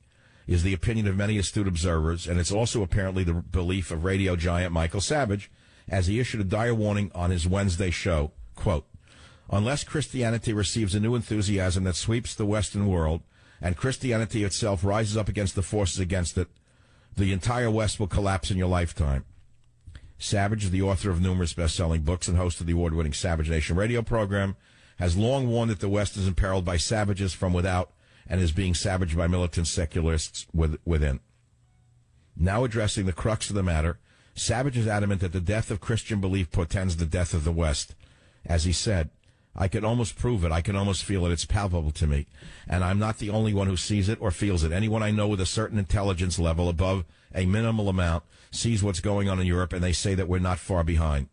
is the opinion of many astute observers, and it's also apparently the belief of radio giant Michael Savage, as he issued a dire warning on his Wednesday show, quote, unless Christianity receives a new enthusiasm that sweeps the Western world, and Christianity itself rises up against the forces against it, the entire West will collapse in your lifetime. Savage, the author of numerous best-selling books and host of the award-winning Savage Nation radio program, has long warned that the West is imperiled by savages from without and is being savaged by militant secularists within. Now addressing the crux of the matter, Savage is adamant that the death of Christian belief portends the death of the West. As he said, I can almost prove it. I can almost feel it. It's palpable to me. And I'm not the only one who sees it or feels it. Anyone I know with a certain intelligence level above a minimal amount sees what's going on in Europe, and they say that we're not far behind.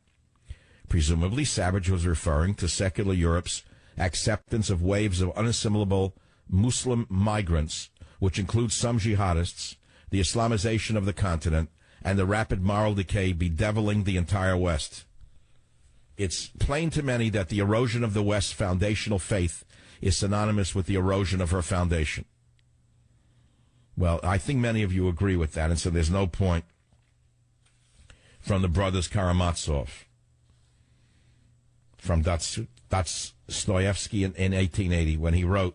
Presumably, Savage was referring to secular Europe's acceptance of waves of unassimilable Muslim migrants, which includes some jihadists, the Islamization of the continent, and the rapid moral decay bedeviling the entire West. It's plain to many that the erosion of the West's foundational faith is synonymous with the erosion of her foundation. Well, I think many of you agree with that, and so there's no point. From the brothers Karamazov, from Dostoevsky in 1880, when he wrote,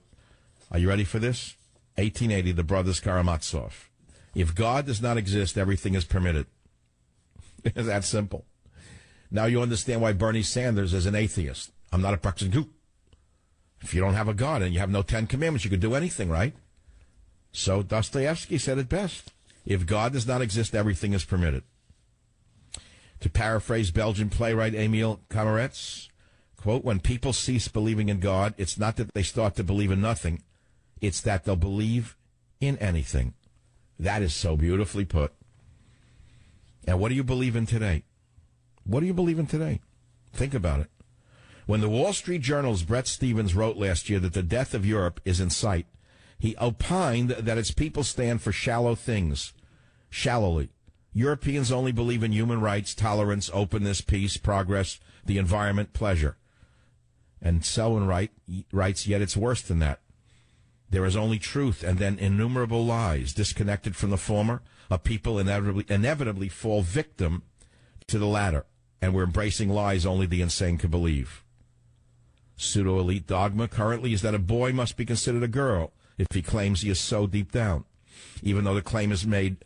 are you ready for this? 1880, the brothers Karamazov. If God does not exist, everything is permitted. It's that simple. Now you understand why Bernie Sanders is an atheist. I'm not a practicing. If you don't have a God and you have no 10 commandments, you could do anything, right? So Dostoevsky said it best. If God does not exist, everything is permitted. To paraphrase Belgian playwright Emile Cammerets, quote, when people cease believing in God, it's not that they start to believe in nothing. It's that they'll believe in anything. That is so beautifully put. And what do you believe in today? What do you believe in today? Think about it. When the Wall Street Journal's Bret Stephens wrote last year that the death of Europe is in sight, he opined that its people stand for shallow things, shallowly. Europeans only believe in human rights, tolerance, openness, peace, progress, the environment, pleasure. And Selwyn writes, yet it's worse than that. There is only truth and then innumerable lies. Disconnected from the former, a people inevitably fall victim to the latter, and we're embracing lies only the insane can believe. Pseudo-elite dogma currently is that a boy must be considered a girl if he claims he is so deep down, even though the claim is made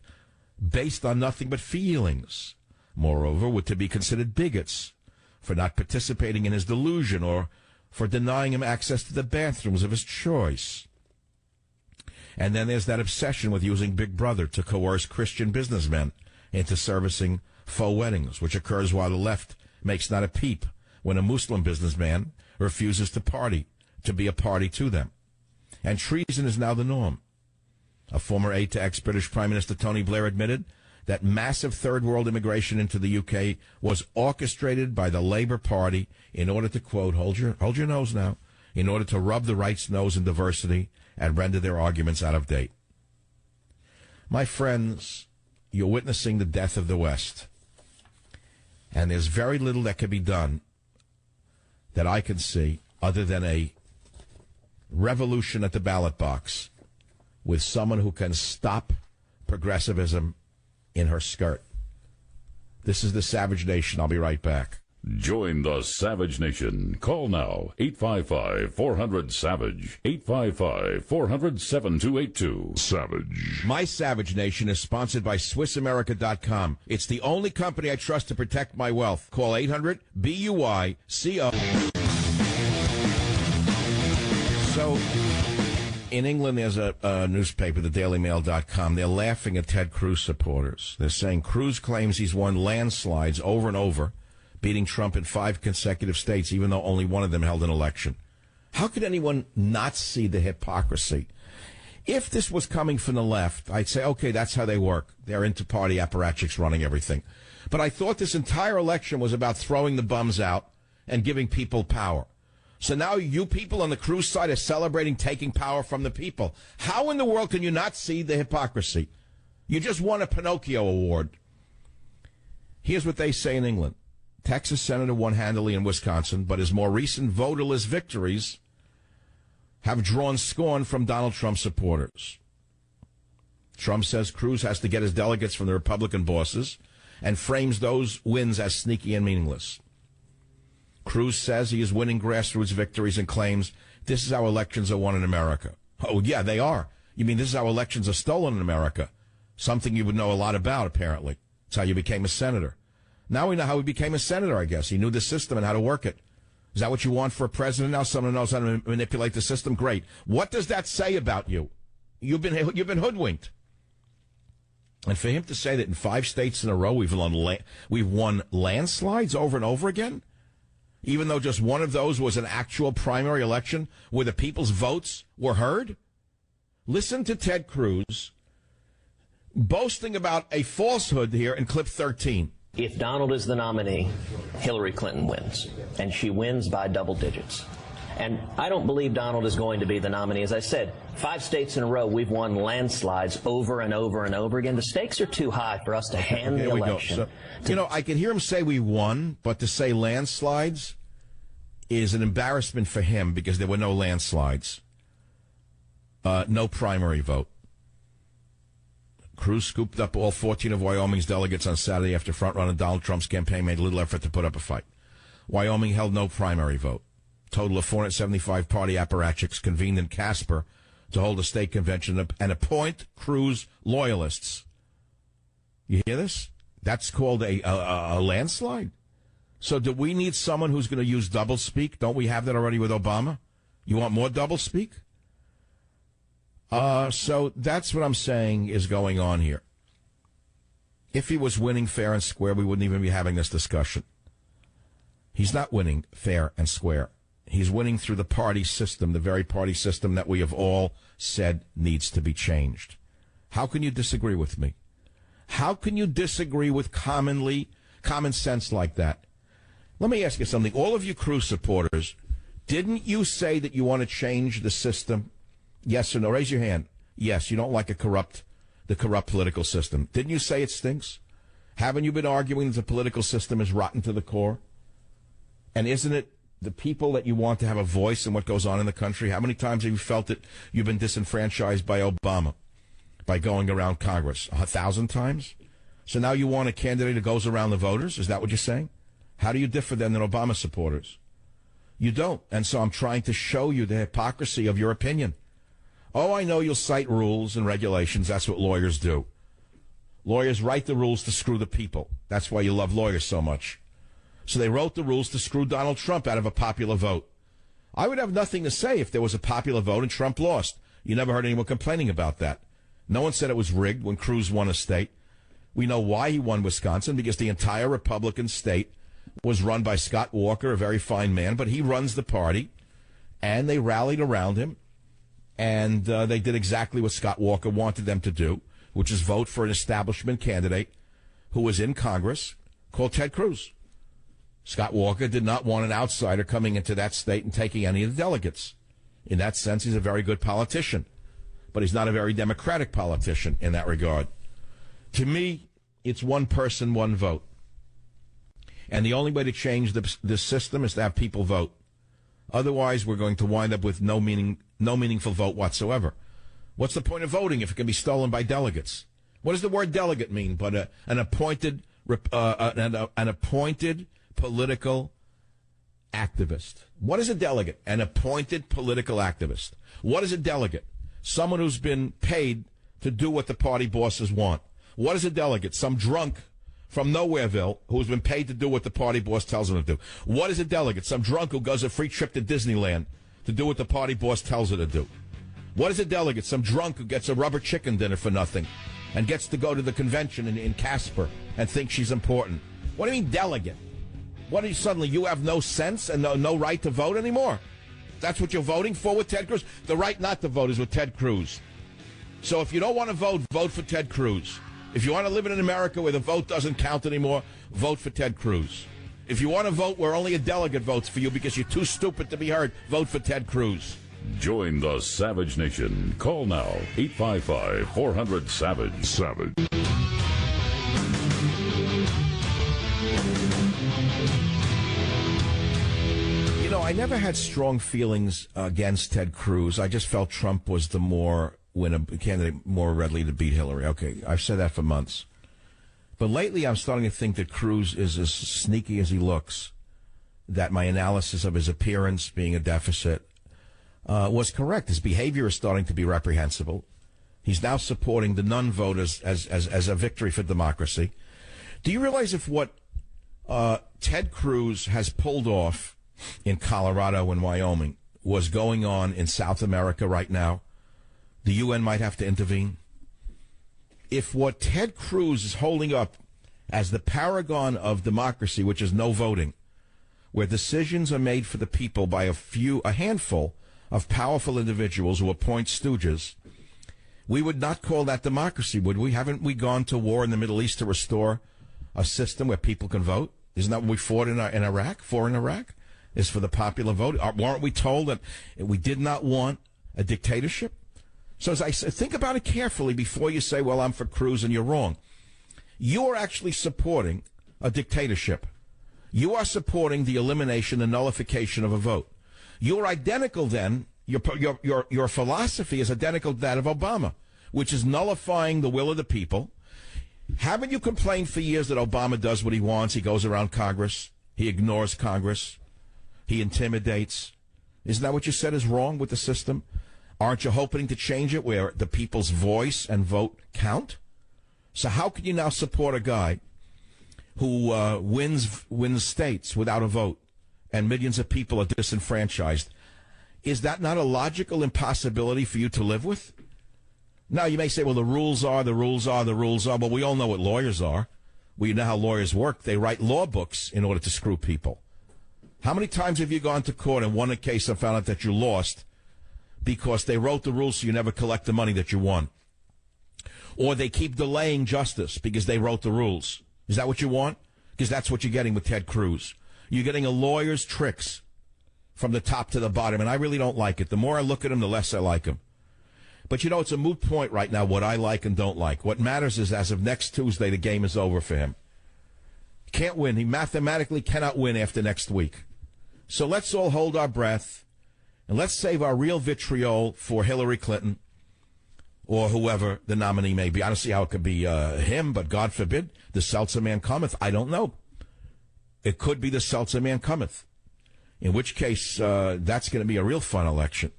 based on nothing but feelings. Moreover, we're to be considered bigots for not participating in his delusion or for denying him access to the bathrooms of his choice. And then there's that obsession with using Big Brother to coerce Christian businessmen into servicing faux weddings, which occurs while the left makes not a peep when a Muslim businessman refuses to be a party to them. And treason is now the norm. A former aide to ex-British Prime Minister Tony Blair admitted that massive third world immigration into the UK was orchestrated by the Labour Party in order to, quote, hold your nose now, in order to rub the right's nose in diversity and render their arguments out of date. My friends, you're witnessing the death of the West. And there's very little that can be done that I can see other than a revolution at the ballot box with someone who can stop progressivism in her skirt. This is the Savage Nation. I'll be right back. Join the Savage Nation. Call now, 855-400-SAVAGE, 855-400-7282. Savage. My Savage Nation is sponsored by SwissAmerica.com. It's the only company I trust to protect my wealth. Call 800-BUI-CO. So, in England, there's a newspaper, the DailyMail.com. They're laughing at Ted Cruz supporters. They're saying Cruz claims he's won landslides over and over, beating Trump in 5 consecutive states, even though only one of them held an election. How could anyone not see the hypocrisy? If this was coming from the left, I'd say, okay, that's how they work. They're into party apparatchiks running everything. But I thought this entire election was about throwing the bums out and giving people power. So now you people on the Cruz side are celebrating taking power from the people. How in the world can you not see the hypocrisy? You just won a Pinocchio Award. Here's what they say in England. Texas Senator won handily in Wisconsin, but his more recent voterless victories have drawn scorn from Donald Trump supporters. Trump says Cruz has to get his delegates from the Republican bosses and frames those wins as sneaky and meaningless. Cruz says he is winning grassroots victories and claims this is how elections are won in America. Oh, yeah, they are. You mean this is how elections are stolen in America? Something you would know a lot about, apparently. It's how you became a senator. Now we know how he became a senator, I guess. He knew the system and how to work it. Is that what you want for a president now? Someone who knows how to manipulate the system? Great. What does that say about you? You've been hoodwinked. And for him to say that in 5 states in a row we've won landslides over and over again, even though just one of those was an actual primary election where the people's votes were heard? Listen to Ted Cruz boasting about a falsehood here in clip 13. If Donald is the nominee, Hillary Clinton wins, and she wins by double digits. And I don't believe Donald is going to be the nominee. As I said, 5 states in a row, we've won landslides over and over and over again. The stakes are too high for us to hand the election. So, I can hear him say we won, but to say landslides is an embarrassment for him because there were no landslides. No primary vote. Cruz scooped up all 14 of Wyoming's delegates on Saturday after front-runner Donald Trump's campaign made little effort to put up a fight. Wyoming held no primary vote. Total of 475 party apparatchiks convened in Casper to hold a state convention and appoint Cruz loyalists. You hear this? That's called a landslide. So do we need someone who's going to use doublespeak? Don't we have that already with Obama? You want more doublespeak? So that's what I'm saying is going on here. If he was winning fair and square, we wouldn't even be having this discussion. He's not winning fair and square. He's winning through the party system, the very party system that we have all said needs to be changed. How can you disagree with me? How can you disagree with common sense like that? Let me ask you something. All of you Cruz supporters, didn't you say that you want to change the system? Yes or no? Raise your hand. Yes, you don't like the corrupt political system. Didn't you say it stinks? Haven't you been arguing that the political system is rotten to the core? And isn't it the people that you want to have a voice in what goes on in the country? How many times have you felt that you've been disenfranchised by Obama by going around Congress? 1,000 times? So now you want a candidate who goes around the voters? Is that what you're saying? How do you differ then than Obama supporters? You don't. And so I'm trying to show you the hypocrisy of your opinion. Oh, I know you'll cite rules and regulations. That's what lawyers do. Lawyers write the rules to screw the people. That's why you love lawyers so much. So they wrote the rules to screw Donald Trump out of a popular vote. I would have nothing to say if there was a popular vote and Trump lost. You never heard anyone complaining about that. No one said it was rigged when Cruz won a state. We know why he won Wisconsin, because the entire Republican state was run by Scott Walker, a very fine man, but he runs the party, and they rallied around him, and they did exactly what Scott Walker wanted them to do, which is vote for an establishment candidate who was in Congress called Ted Cruz. Scott Walker did not want an outsider coming into that state and taking any of the delegates. In that sense, he's a very good politician, but he's not a very democratic politician in that regard. To me, it's one person, one vote. And the only way to change the system is to have people vote. Otherwise, we're going to wind up with no meaningful vote whatsoever. What's the point of voting if it can be stolen by delegates? What does the word delegate mean? But an appointed political activist. What is a delegate? An appointed political activist. What is a delegate? Someone who's been paid to do what the party bosses want. What is a delegate? Some drunk from Nowhereville who's been paid to do what the party boss tells him to do. What is a delegate? Some drunk who goes a free trip to Disneyland to do what the party boss tells her to do. What is a delegate? Some drunk who gets a rubber chicken dinner for nothing and gets to go to the convention in Casper and thinks she's important. What do you mean delegate? What are you suddenly, you have no sense and no right to vote anymore? That's what you're voting for with Ted Cruz? The right not to vote is with Ted Cruz. So if you don't want to vote, vote for Ted Cruz. If you want to live in an America where the vote doesn't count anymore, vote for Ted Cruz. If you want to vote where only a delegate votes for you because you're too stupid to be heard, vote for Ted Cruz. Join the Savage Nation. Call now, 855-400-SAVAGE. Savage. You know, I never had strong feelings against Ted Cruz. I just felt Trump was the candidate more readily to beat Hillary. Okay, I've said that for months. But lately I'm starting to think that Cruz is as sneaky as he looks, that my analysis of his appearance being a deficit was correct. His behavior is starting to be reprehensible. He's now supporting the non-voters as a victory for democracy. Do you realize if what Ted Cruz has pulled off in Colorado and Wyoming was going on in South America right now, the UN might have to intervene? If what Ted Cruz is holding up as the paragon of democracy, which is no voting, where decisions are made for the people by a handful of powerful individuals who appoint stooges, we would not call that democracy, would we? Haven't we gone to war in the Middle East to restore a system where people can vote? Isn't that what we fought in Iraq? For in Iraq is for the popular vote. Weren't we told that we did not want a dictatorship? So as I say, think about it carefully before you say, well, I'm for Cruz, and you're wrong. You are actually supporting a dictatorship. You are supporting the elimination and nullification of a vote. You're identical then, your philosophy is identical to that of Obama, which is nullifying the will of the people. Haven't you complained for years that Obama does what he wants? He goes around Congress. He ignores Congress. He intimidates. Isn't that what you said is wrong with the system? Aren't you hoping to change it where the people's voice and vote count? So how can you now support a guy who wins states without a vote and millions of people are disenfranchised? Is that not a logical impossibility for you to live with? Now, you may say, well, the rules are. Well, we all know what lawyers are. We know how lawyers work. They write law books in order to screw people. How many times have you gone to court and won a case and found out that you lost because they wrote the rules so you never collect the money that you won? Or they keep delaying justice because they wrote the rules. Is that what you want? Because that's what you're getting with Ted Cruz. You're getting a lawyer's tricks from the top to the bottom, and I really don't like it. The more I look at him, the less I like him. But, it's a moot point right now what I like and don't like. What matters is as of next Tuesday, the game is over for him. He can't win. He mathematically cannot win after next week. So let's all hold our breath, and let's save our real vitriol for Hillary Clinton or whoever the nominee may be. I don't see how it could be him, but God forbid, the Seltzer man cometh. I don't know. It could be the Seltzer man cometh, in which case that's going to be a real fun election.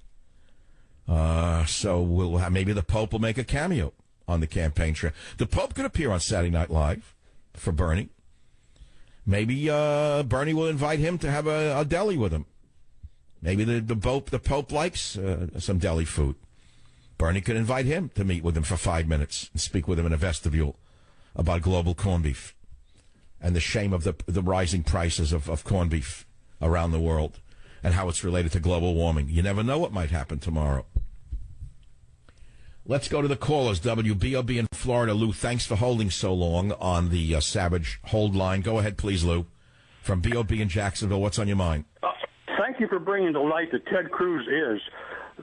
So we'll have, maybe the Pope will make a cameo on the campaign trail. The Pope could appear on Saturday Night Live for Bernie. Maybe Bernie will invite him to have a deli with him. Maybe the Pope likes some deli food. Bernie could invite him to meet with him for 5 minutes and speak with him in a vestibule about global corned beef and the shame of the rising prices of corned beef around the world and how it's related to global warming. You never know what might happen tomorrow. Let's go to the callers. WBOB in Florida. Lou, thanks for holding so long on the Savage hold line. Go ahead, please, Lou. From BOB in Jacksonville, what's on your mind? Thank you for bringing to light that Ted Cruz is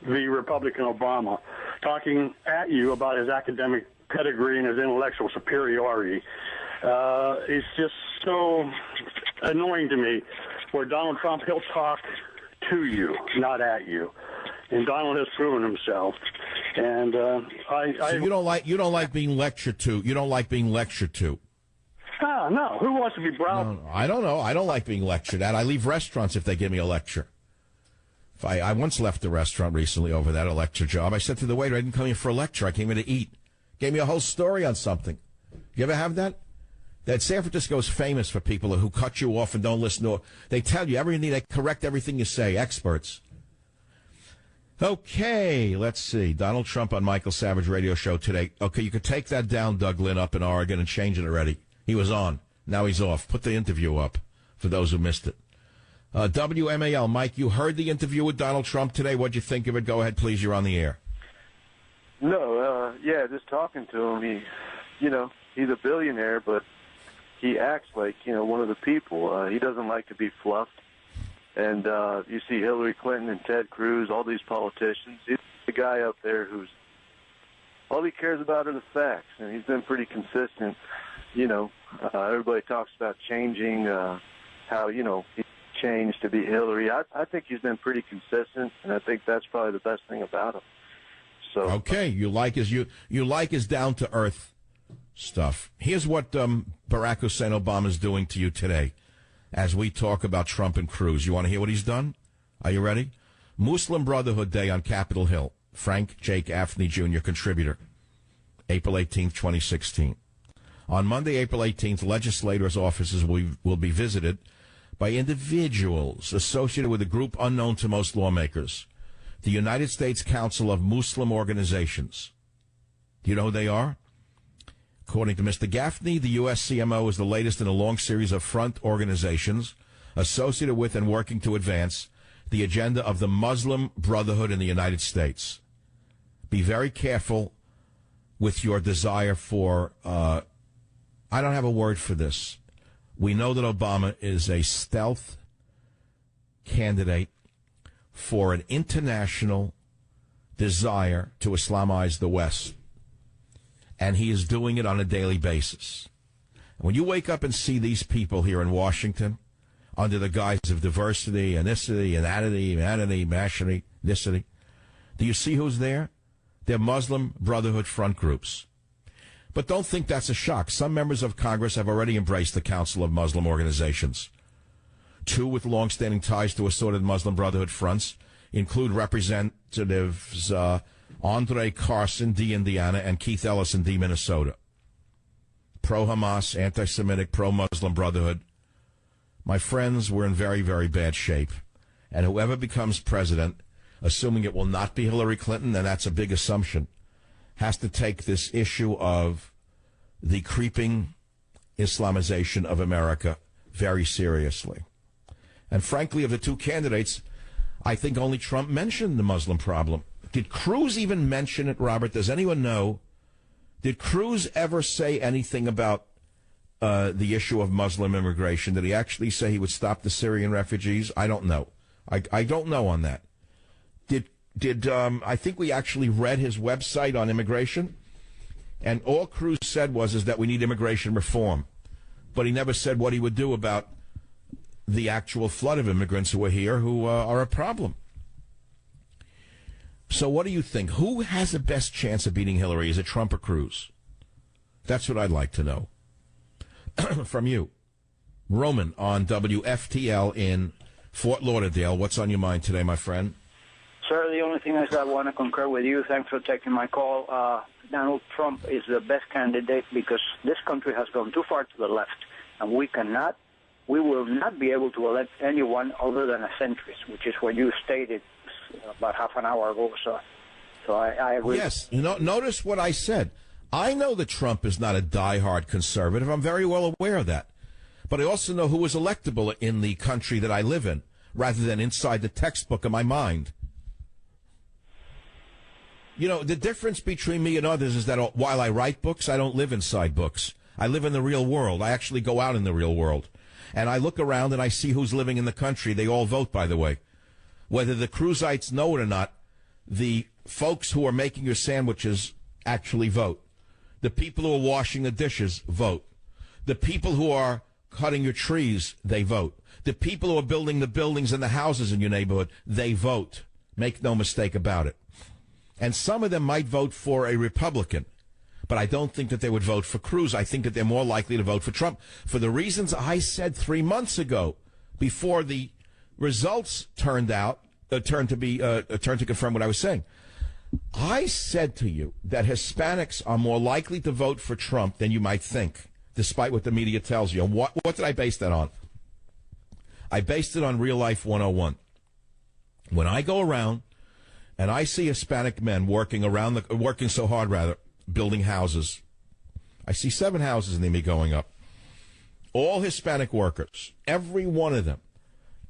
the Republican Obama, talking at you about his academic pedigree and his intellectual superiority. It's just so annoying to me where Donald Trump, he'll talk to you, not at you. And Donald has proven himself. And so you don't like being lectured to. You don't like being lectured to. No. Who wants to be browbeaten? No, I don't know. I don't like being lectured at. I leave restaurants if they give me a lecture. I once left a restaurant recently over that, a lecture job. I said to the waiter, I didn't come here for a lecture. I came here to eat. Gave me a whole story on something. You ever have that? That San Francisco is famous for people who cut you off and don't listen to. They tell you everything. They correct everything you say. Experts. Okay, let's see. Donald Trump on Michael Savage radio show today. Okay, you could take that down, Doug Lynn, up in Oregon and change it already. He was on. Now he's off. Put the interview up for those who missed it. WMAL, Mike, you heard the interview with Donald Trump today. What'd you think of it? Go ahead, please. You're on the air. No, just talking to him. He's a billionaire, but he acts like, one of the people. He doesn't like to be fluffed. And you see Hillary Clinton and Ted Cruz, all these politicians. He's the guy up there who's all he cares about are the facts, and he's been pretty consistent. Everybody talks about changing, how he changed to be Hillary. I think he's been pretty consistent, and I think that's probably the best thing about him. So okay, you like his down to earth stuff. Here's what Barack Hussein Obama is doing to you today. As we talk about Trump and Cruz, you want to hear what he's done? Are you ready? Muslim Brotherhood Day on Capitol Hill. Frank Jake Afney Jr., contributor. April 18th, 2016. On Monday, April 18th, legislators' offices will be visited by individuals associated with a group unknown to most lawmakers, the United States Council of Muslim Organizations. Do you know who they are? According to Mr. Gaffney, the USCMO is the latest in a long series of front organizations associated with and working to advance the agenda of the Muslim Brotherhood in the United States. Be very careful with your desire for, I don't have a word for this. We know that Obama is a stealth candidate for an international desire to Islamize the West. And he is doing it on a daily basis. When you wake up and see these people here in Washington under the guise of diversity, ethnicity, ethnicity, do you see who's there? They're Muslim Brotherhood front groups. But don't think that's a shock. Some members of Congress have already embraced the Council of Muslim Organizations. Two with long-standing ties to assorted Muslim Brotherhood fronts include Representatives Andre Carson, D. Indiana, and Keith Ellison, D. Minnesota. Pro-Hamas, anti-Semitic, pro-Muslim Brotherhood. My friends, we're in very, very bad shape. And whoever becomes president, assuming it will not be Hillary Clinton, and that's a big assumption, has to take this issue of the creeping Islamization of America very seriously. And frankly, of the two candidates, I think only Trump mentioned the Muslim problem. Did Cruz even mention it, Robert? Does anyone know? Did Cruz ever say anything about the issue of Muslim immigration? Did he actually say he would stop the Syrian refugees? I don't know. I don't know on that. Did I think we actually read his website on immigration, and all Cruz said is that we need immigration reform, but he never said what he would do about the actual flood of immigrants who are here who are a problem. So what do you think? Who has the best chance of beating Hillary? Is it Trump or Cruz? That's what I'd like to know from you. Roman on WFTL in Fort Lauderdale. What's on your mind today, my friend? Sir, the only thing is I want to concur with you. Thanks for taking my call. Donald Trump is the best candidate because this country has gone too far to the left, and we will not be able to elect anyone other than a centrist, which is what you stated about half an hour ago. So I agree. Yes. Notice what I said. I know that Trump is not a diehard conservative. I'm very well aware of that. But I also know who was electable in the country that I live in, rather than inside the textbook of my mind. You know, the difference between me and others is that while I write books, I don't live inside books. I live in the real world. I actually go out in the real world. And I look around and I see who's living in the country. They all vote, by the way. Whether the Cruzites know it or not, the folks who are making your sandwiches actually vote. The people who are washing the dishes vote. The people who are cutting your trees, they vote. The people who are building the buildings and the houses in your neighborhood, they vote. Make no mistake about it. And some of them might vote for a Republican, but I don't think that they would vote for Cruz. I think that they're more likely to vote for Trump for the reasons I said 3 months ago, before the results turned to confirm what I was saying. I said to you that Hispanics are more likely to vote for Trump than you might think, despite what the media tells you. And what did I base that on? I based it on Real Life 101. When I go around and I see Hispanic men working so hard, building houses. I see 7 houses near me going up. All Hispanic workers, every one of them,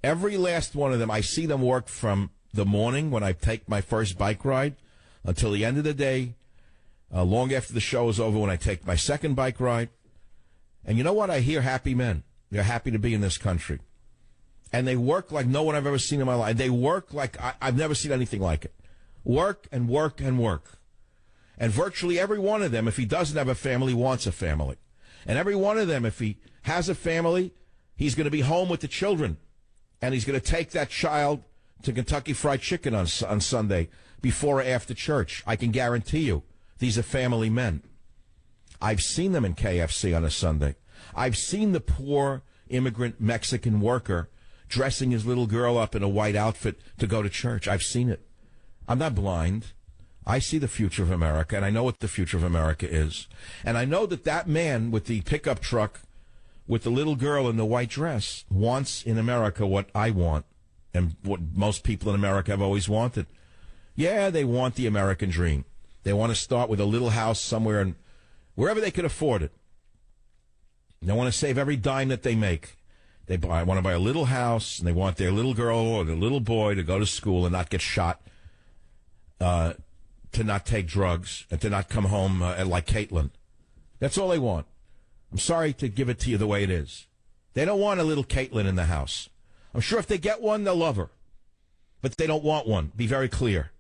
every last one of them, I see them work from the morning when I take my first bike ride until the end of the day, long after the show is over when I take my second bike ride. And you know what? I hear happy men. They're happy to be in this country. And they work like no one I've ever seen in my life. They work like I've never seen anything like it. Work and work and work. And virtually every one of them, if he doesn't have a family, wants a family. And every one of them, if he has a family, he's going to be home with the children. And he's going to take that child to Kentucky Fried Chicken on Sunday before or after church. I can guarantee you, these are family men. I've seen them in KFC on a Sunday. I've seen the poor immigrant Mexican worker dressing his little girl up in a white outfit to go to church. I've seen it. I'm not blind. I see the future of America, and I know what the future of America is. And I know that man with the pickup truck with the little girl in the white dress wants in America what I want and what most people in America have always wanted. Yeah, they want the American dream. They want to start with a little house somewhere and wherever they could afford it. They want to save every dime that they make. They want to buy a little house, and they want their little girl or their little boy to go to school and not get shot, to not take drugs, and to not come home like Caitlin. That's all they want. I'm sorry to give it to you the way it is. They don't want a little Caitlin in the house. I'm sure if they get one, they'll love her. But they don't want one. Be very clear.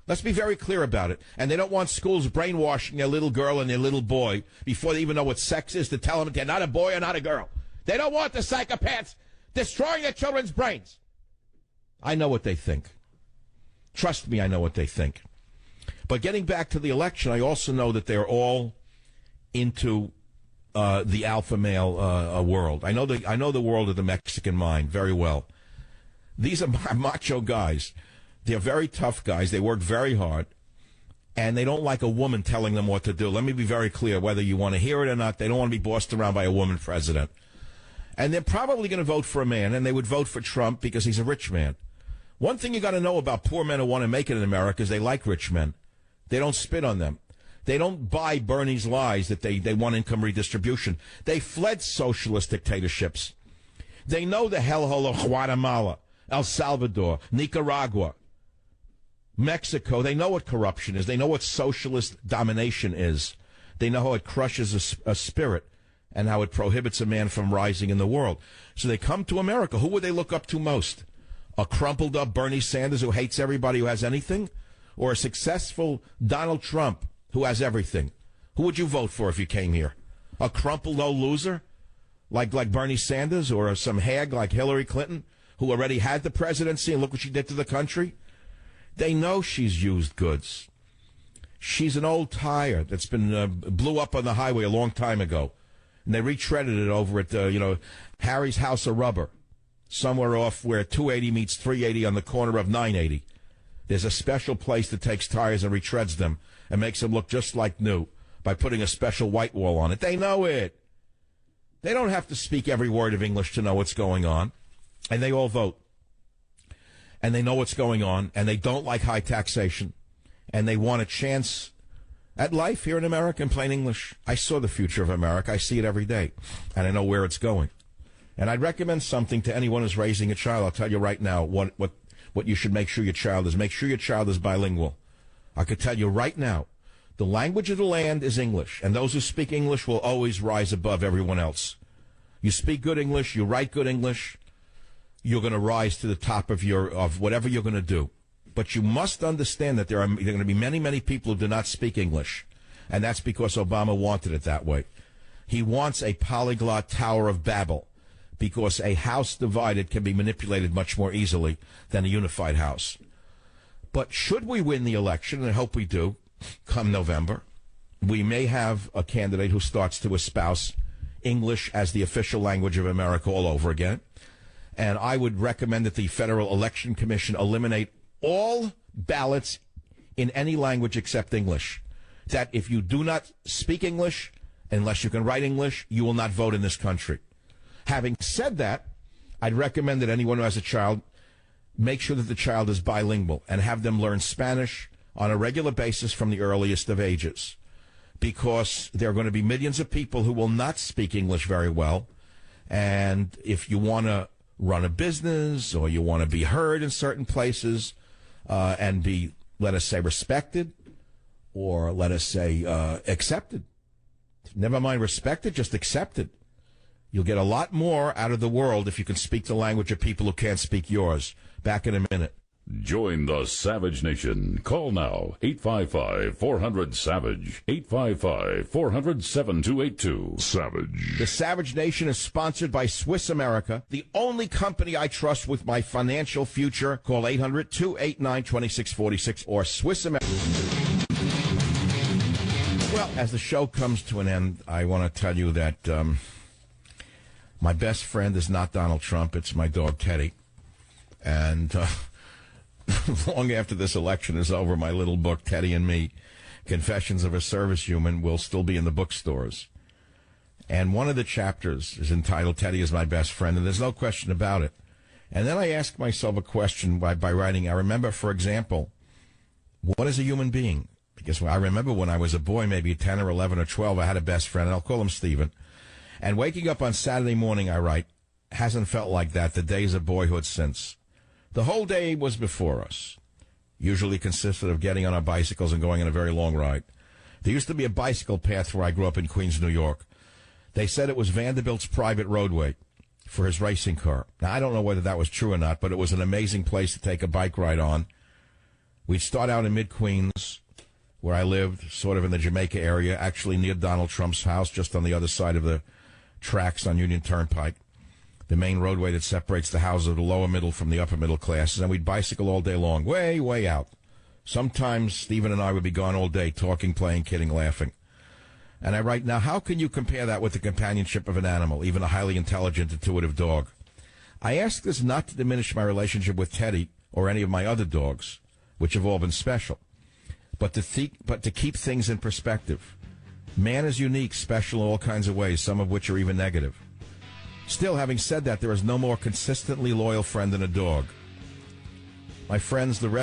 Let's be very clear about it. And they don't want schools brainwashing their little girl and their little boy before they even know what sex is to tell them they're not a boy or not a girl. They don't want the psychopaths destroying their children's brains. I know what they think. Trust me, I know what they think. But getting back to the election, I also know that they're all into the alpha male world. I know the world of the Mexican mind very well. These are macho guys. They're very tough guys. They work very hard. And they don't like a woman telling them what to do. Let me be very clear, whether you want to hear it or not, they don't want to be bossed around by a woman president. And they're probably going to vote for a man, and they would vote for Trump because he's a rich man. One thing you got to know about poor men who want to make it in America is they like rich men. They don't spit on them. They don't buy Bernie's lies that they want income redistribution. They fled socialist dictatorships. They know the hellhole of Guatemala, El Salvador, Nicaragua, Mexico. They know what corruption is. They know what socialist domination is. They know how it crushes a spirit and how it prohibits a man from rising in the world. So they come to America. Who would they look up to most? A crumpled up Bernie Sanders who hates everybody who has anything? Or a successful Donald Trump who has everything? Who would you vote for if you came here? A crumpled old loser like Bernie Sanders, or some hag like Hillary Clinton who already had the presidency and look what she did to the country? They know she's used goods. She's an old tire that's been blew up on the highway a long time ago. And they retreaded it over at, Harry's House of Rubber, somewhere off where 280 meets 380 on the corner of 980. There's a special place that takes tires and retreads them and makes them look just like new by putting a special white wall on it. They know it. They don't have to speak every word of English to know what's going on. And they all vote. And they know what's going on. And they don't like high taxation. And they want a chance at life here in America in plain English. I saw the future of America. I see it every day. And I know where it's going. And I'd recommend something to anyone who's raising a child. I'll tell you right now what you should make sure your child is. Make sure your child is bilingual. I could tell you right now, the language of the land is English. And those who speak English will always rise above everyone else. You speak good English, you write good English, you're going to rise to the top of whatever you're going to do. But you must understand that there are going to be many, many people who do not speak English. And that's because Obama wanted it that way. He wants a polyglot Tower of Babel because a house divided can be manipulated much more easily than a unified house. But should we win the election, and I hope we do, come November, we may have a candidate who starts to espouse English as the official language of America all over again. And I would recommend that the Federal Election Commission eliminate all ballots in any language except English. That if you do not speak English, unless you can write English, you will not vote in this country. Having said that, I'd recommend that anyone who has a child make sure that the child is bilingual and have them learn Spanish on a regular basis from the earliest of ages. Because there are going to be millions of people who will not speak English very well. And if you want to run a business or you want to be heard in certain places and be, let us say, respected or let us say accepted. Never mind respected, just accepted. You'll get a lot more out of the world if you can speak the language of people who can't speak yours. Back in a minute. Join the Savage Nation. Call now, 855-400-SAVAGE, 855-400-7282. Savage. The Savage Nation is sponsored by Swiss America, the only company I trust with my financial future. Call 800-289-2646 or Swiss America. Well, as the show comes to an end, I want to tell you that my best friend is not Donald Trump. It's my dog, Teddy. And long after this election is over, my little book, Teddy and Me, Confessions of a Service Human, will still be in the bookstores. And one of the chapters is entitled, Teddy is My Best Friend, and there's no question about it. And then I ask myself a question by writing. I remember, for example, what is a human being? Because I remember when I was a boy, maybe 10 or 11 or 12, I had a best friend, and I'll call him Stephen. And waking up on Saturday morning, I write, hasn't felt like that the days of boyhood since. The whole day was before us. Usually consisted of getting on our bicycles and going on a very long ride. There used to be a bicycle path where I grew up in Queens, New York. They said it was Vanderbilt's private roadway for his racing car. Now, I don't know whether that was true or not, but it was an amazing place to take a bike ride on. We'd start out in mid-Queens, where I lived, sort of in the Jamaica area, actually near Donald Trump's house, just on the other side of the tracks on Union Turnpike. The main roadway that separates the houses of the lower middle from the upper middle classes, and we'd bicycle all day long, way, way out. Sometimes Stephen and I would be gone all day, talking, playing, kidding, laughing. And I write, now how can you compare that with the companionship of an animal, even a highly intelligent, intuitive dog? I ask this not to diminish my relationship with Teddy or any of my other dogs, which have all been special, but to keep things in perspective. Man is unique, special in all kinds of ways, some of which are even negative. Still, having said that, there is no more consistently loyal friend than a dog. My friends, the rest